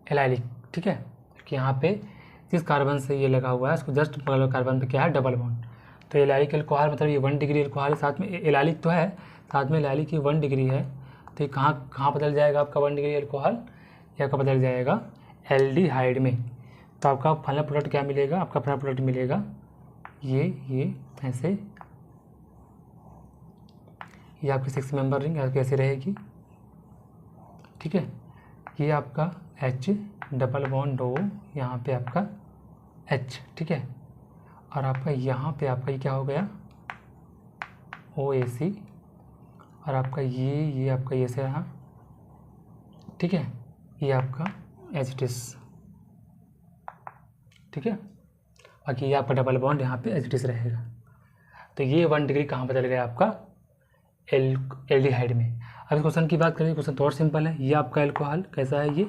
एलाइलिक, ठीक है। कि यहाँ पे जिस कार्बन से ये लगा हुआ है उसको जस्ट बगल कार्बन पे क्या है, डबल बॉन्ड। तो एलाइलिक अल्कोहल मतलब ये 1 डिग्री अल्कोहल है, साथ में एलाइलिक तो है, साथ में एलाइलिक की 1 डिग्री है। तो ये कहाँ बदल जाएगा आपका 1 डिग्री अल्कोहल, ये आपका बदल जाएगा एल्डिहाइड में। तो आपका फाइनल प्रोडक्ट क्या मिलेगा, आपका फाइनल प्रोडक्ट मिलेगा ये ऐसे, ये आपकी 6 मेंबर रिंग कैसे रहेगी, ठीक है। ये आपका H डबल बॉन्ड O, यहाँ पे आपका H, ठीक है। और आपका यहाँ पे आपका ये क्या हो गया OAC, और आपका ये आपका ये से रहा, ठीक है। ये आपका H, ठीक है। बाकी ये आपका डबल बॉन्ड यहाँ पे H रहेगा। तो ये 1 डिग्री कहाँ बदल गया आपका एल्डिहाइड में। अब इस क्वेश्चन की बात करें, क्वेश्चन तो और सिंपल है। ये आपका अल्कोहल कैसा है, ये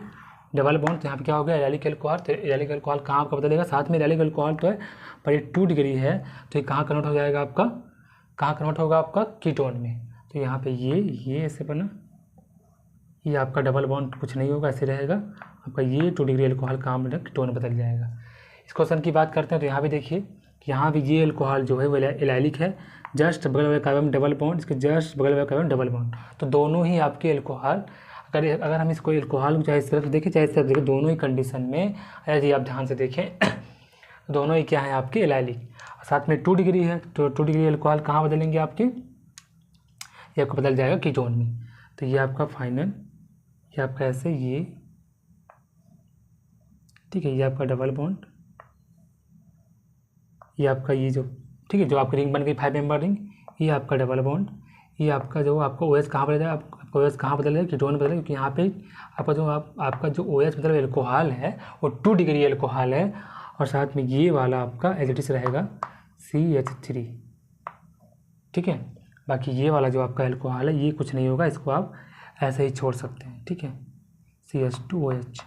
डबल बॉन्ड, तो यहाँ पे क्या हो गया एलाइलिक अल्कोहल। तो एलाइलिक अल्कोहल कहाँ आपका बदलेगा, साथ में एलाइलिक अल्कोहल तो है पर ये 2 डिग्री है, तो ये कहाँ कन्वर्ट हो जाएगा आपका, कहाँ कन्वर्ट होगा आपका कीटोन में। तो यहाँ पे ये ऐसे बना, ये आपका डबल बॉन्ड कुछ नहीं होगा, ऐसे रहेगा आपका। ये 2 डिग्री अल्कोहल कहाँ में कीटोन में बदल जाएगा। इस क्वेश्चन की बात करते हैं तो यहाँ भी देखिए, यहाँ भी ये अल्कोहल जो है वो एलाइलिक है, जस्ट बगल वाले कार्बन डबल बॉन्ड, इसके जस्ट बगल वाले कार्बन डबल बॉन्ड। तो दोनों ही आपके अल्कोहल अगर हम इसको एल्कोहल को चाहे इस तरफ देखें चाहे इस तरफ देखें, दोनों ही कंडीशन में यदि आप ध्यान से देखें दोनों ही क्या है आपके एलाइलिक। साथ में 2 डिग्री है तो 2 डिग्री एल्कोहल कहाँ बदलेंगे आपके, ये आपको बदल जाएगा कीटोन में। तो ये आपका फाइनल, ये आपका ऐसे ये, ठीक है, ये आपका डबल बॉन्ड, ये आपका ये जो, ठीक है, जो आपकी रिंग बन गई 5 मेंबर रिंग, ये आपका डबल बॉन्ड, ये आपका जो आपका OH कहाँ बदल जाएगा, आपका OH कहाँ बदल जाएगा, कीटोन बदल, क्योंकि यहाँ पे आपका जो आपका जो OH मतलब एल्कोहल है वो 2 डिग्री एल्कोहल है, और साथ में ये वाला आपका एजिटिस रहेगा CH3, ठीक है। बाकी ये वाला जो आपका एल्कोहल है ये कुछ नहीं होगा, इसको आप ऐसे ही छोड़ सकते हैं, ठीक है, CH2OH,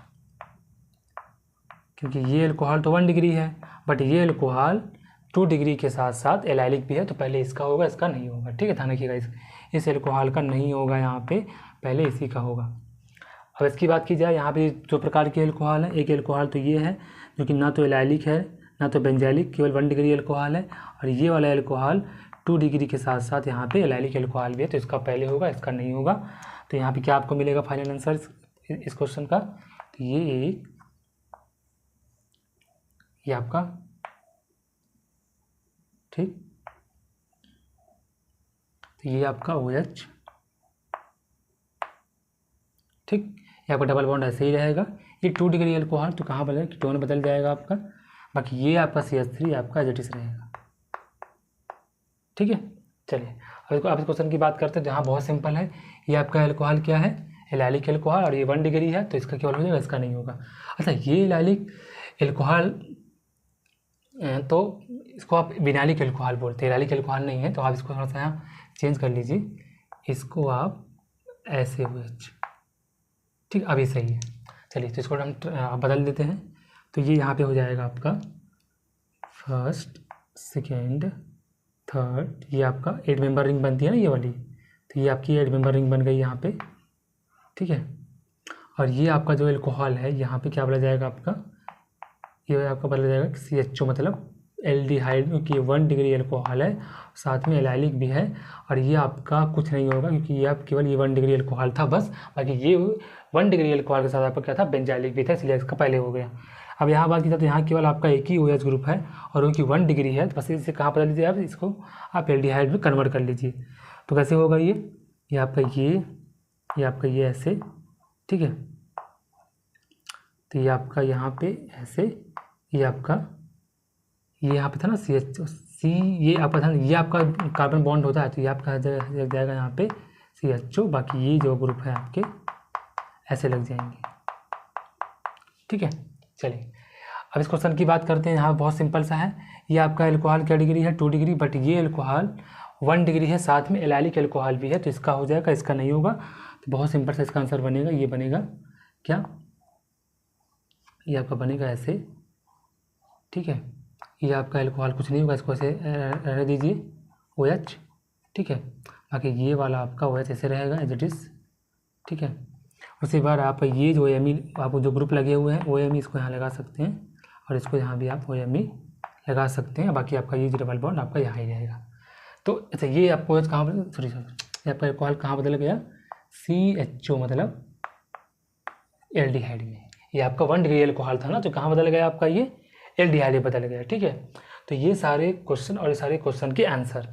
क्योंकि ये एल्कोहल तो 1 डिग्री है, बट ये एल्कोहल 2 डिग्री के साथ साथ एलाइलिक भी है, तो पहले इसका होगा, इसका नहीं होगा, ठीक है, ध्यान रखिएगा, इस एल्कोहल का नहीं होगा यहाँ पे, पहले इसी का होगा। अब इसकी बात की जाए, यहाँ पे 2 प्रकार के एल्कोहल है, एक एल्कोहल तो ये है जो कि ना तो एलाइलिक है ना तो बेंजाइलिक, केवल 1 डिग्री एल्कोहल है, और ये वाला एल्कोहल 2 डिग्री के साथ साथ यहाँ पे एलाइलिक एल्कोहल भी है, तो इसका पहले होगा, इसका नहीं होगा। तो यहाँ पे क्या आपको मिलेगा फाइनल आंसर इस क्वेश्चन का, तो ये आपका, ठीक, तो ये आपका OH, ठीक, ये आपका डबल बॉन्ड ऐसे ही रहेगा। ये 2 डिग्री एल्कोहल तो कहाँ बदलेगा, कीटोन बदल जाएगा आपका, बाकी ये आपका CH3 आपका एजिटिस रहेगा, ठीक है। चलिए अब इस क्वेश्चन की बात करते हैं, जहाँ बहुत सिंपल है, ये आपका एल्कोहल क्या है, एलाइलिक एल्कोहल, और ये 1 डिग्री है, तो इसका केवल हो जाएगा, इसका नहीं होगा। अच्छा, ये एलाइलिक एल्कोहल तो इसको आप विनाइलिक एल्कोहल बोलते हैं, एलाइलिक एल्कोहल नहीं है, तो आप इसको थोड़ा सा यहाँ चेंज कर लीजिए, इसको आप ऐसे OH, ठीक, अभी सही है। चलिए तो इसको हम बदल देते हैं, तो ये यहाँ पे हो जाएगा आपका 1st 2nd 3rd, ये आपका 8 मेंबर रिंग बनती है ना ये वाली, तो ये आपकी 8 मेंबर रिंग बन गई यहाँ पे, ठीक है। और ये आपका जो एल्कोहल है यहाँ पे क्या बदल जाएगा आपका, ये आपका बदल जाएगा CHO मतलब एल्डिहाइड, क्योंकि 1 डिग्री एल्कोहल है, साथ में एलाइलिक भी है, और ये आपका कुछ नहीं होगा क्योंकि ये आप केवल ये 1 डिग्री एल्कोहल था बस, बाकी ये 1 डिग्री एल्कोहल के साथ आपका क्या था, बेंजाइलिक भी था, इसलिए इसका पहले हो गया। अब यहाँ बात की जाए तो यहाँ केवल आपका एक ही OH ग्रुप है और वो कि 1 डिग्री है, तो बस इसे कहाँ बदल लीजिए आप, इसको आप एल्डिहाइड में कन्वर्ट कर लीजिए। तो कैसे होगा ये आपका ये आपका ये ऐसे, ठीक है, तो ये आपका यहाँ पे ऐसे, ये आपका ये यहाँ पे था ना CH, ये आपका था, ये आपका कार्बन बॉन्ड होता है, तो ये आपका लग जाएगा यहाँ पे CHO, बाकी ये जो ग्रुप है आपके ऐसे लग जाएंगे, ठीक है। चलिए अब इस क्वेश्चन की बात करते हैं, यहाँ बहुत सिंपल सा है, ये आपका एल्कोहल क्या डिग्री है, 2 डिग्री, बट ये एल्कोहल 1 डिग्री है, साथ में एलाइलिक एल्कोहल भी है, तो इसका हो जाएगा, इसका नहीं होगा। तो बहुत सिंपल सा इसका आंसर बनेगा, ये बनेगा क्या, ये आपका बनेगा ऐसे, ठीक है, ये आपका एल्कोहल कुछ नहीं होगा, इसको ऐसे रहने दीजिए OH, ठीक है, बाकी ये वाला आपका OH ऐसे रहेगा एज इट इज़, ठीक है। उसी बार आप ये जो OMe आप जो ग्रुप लगे हुए हैं OMe इसको यहाँ लगा सकते हैं, और इसको यहाँ भी आप OMe लगा सकते हैं, बाकी आपका ये डबल बॉन्ड आपका यहाँ ही रहेगा। तो अच्छा, ये आपको OH कहाँ बदल, सॉरी ये आपका एल्कोहल कहाँ बदल गया, CHO मतलब एल्डिहाइड में, ये आपका 1 डिग्री एल्कोहल था ना, तो कहाँ बदल गया आपका ये एल्डिहाइड बदल गया, ठीक है। तो ये सारे क्वेश्चन और ये सारे क्वेश्चन के आंसर,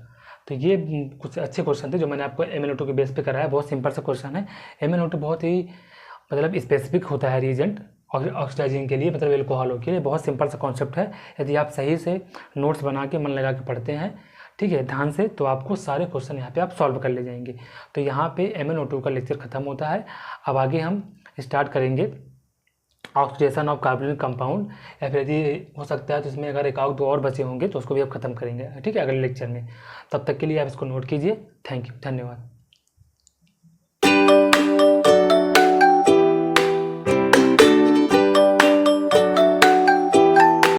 तो ये कुछ अच्छे क्वेश्चन थे जो मैंने आपको MnO2 के बेस पे कराया। बहुत सिंपल सा क्वेश्चन है, MnO2 बहुत ही मतलब स्पेसिफिक होता है रीजेंट ऑक्सीडाइजिंग के लिए, मतलब एल्कोहलों के लिए, बहुत सिंपल सा कॉन्सेप्ट है। यदि आप सही से नोट्स बना के मन लगा के पढ़ते हैं, ठीक है, ध्यान से, तो आपको सारे क्वेश्चन यहाँ पे आप सॉल्व कर ले जाएंगे। तो यहाँ पे MnO2 का लेक्चर खत्म होता है। अब आगे हम स्टार्ट करेंगे ऑक्सीडेशन ऑफ कार्बोनिक कंपाउंड, या फिर यदि हो सकता है तो इसमें अगर 1 2 और बचे होंगे तो उसको भी आप खत्म करेंगे, ठीक है, अगले लेक्चर में। तब तक के लिए आप इसको नोट कीजिए। थैंक यू, धन्यवाद।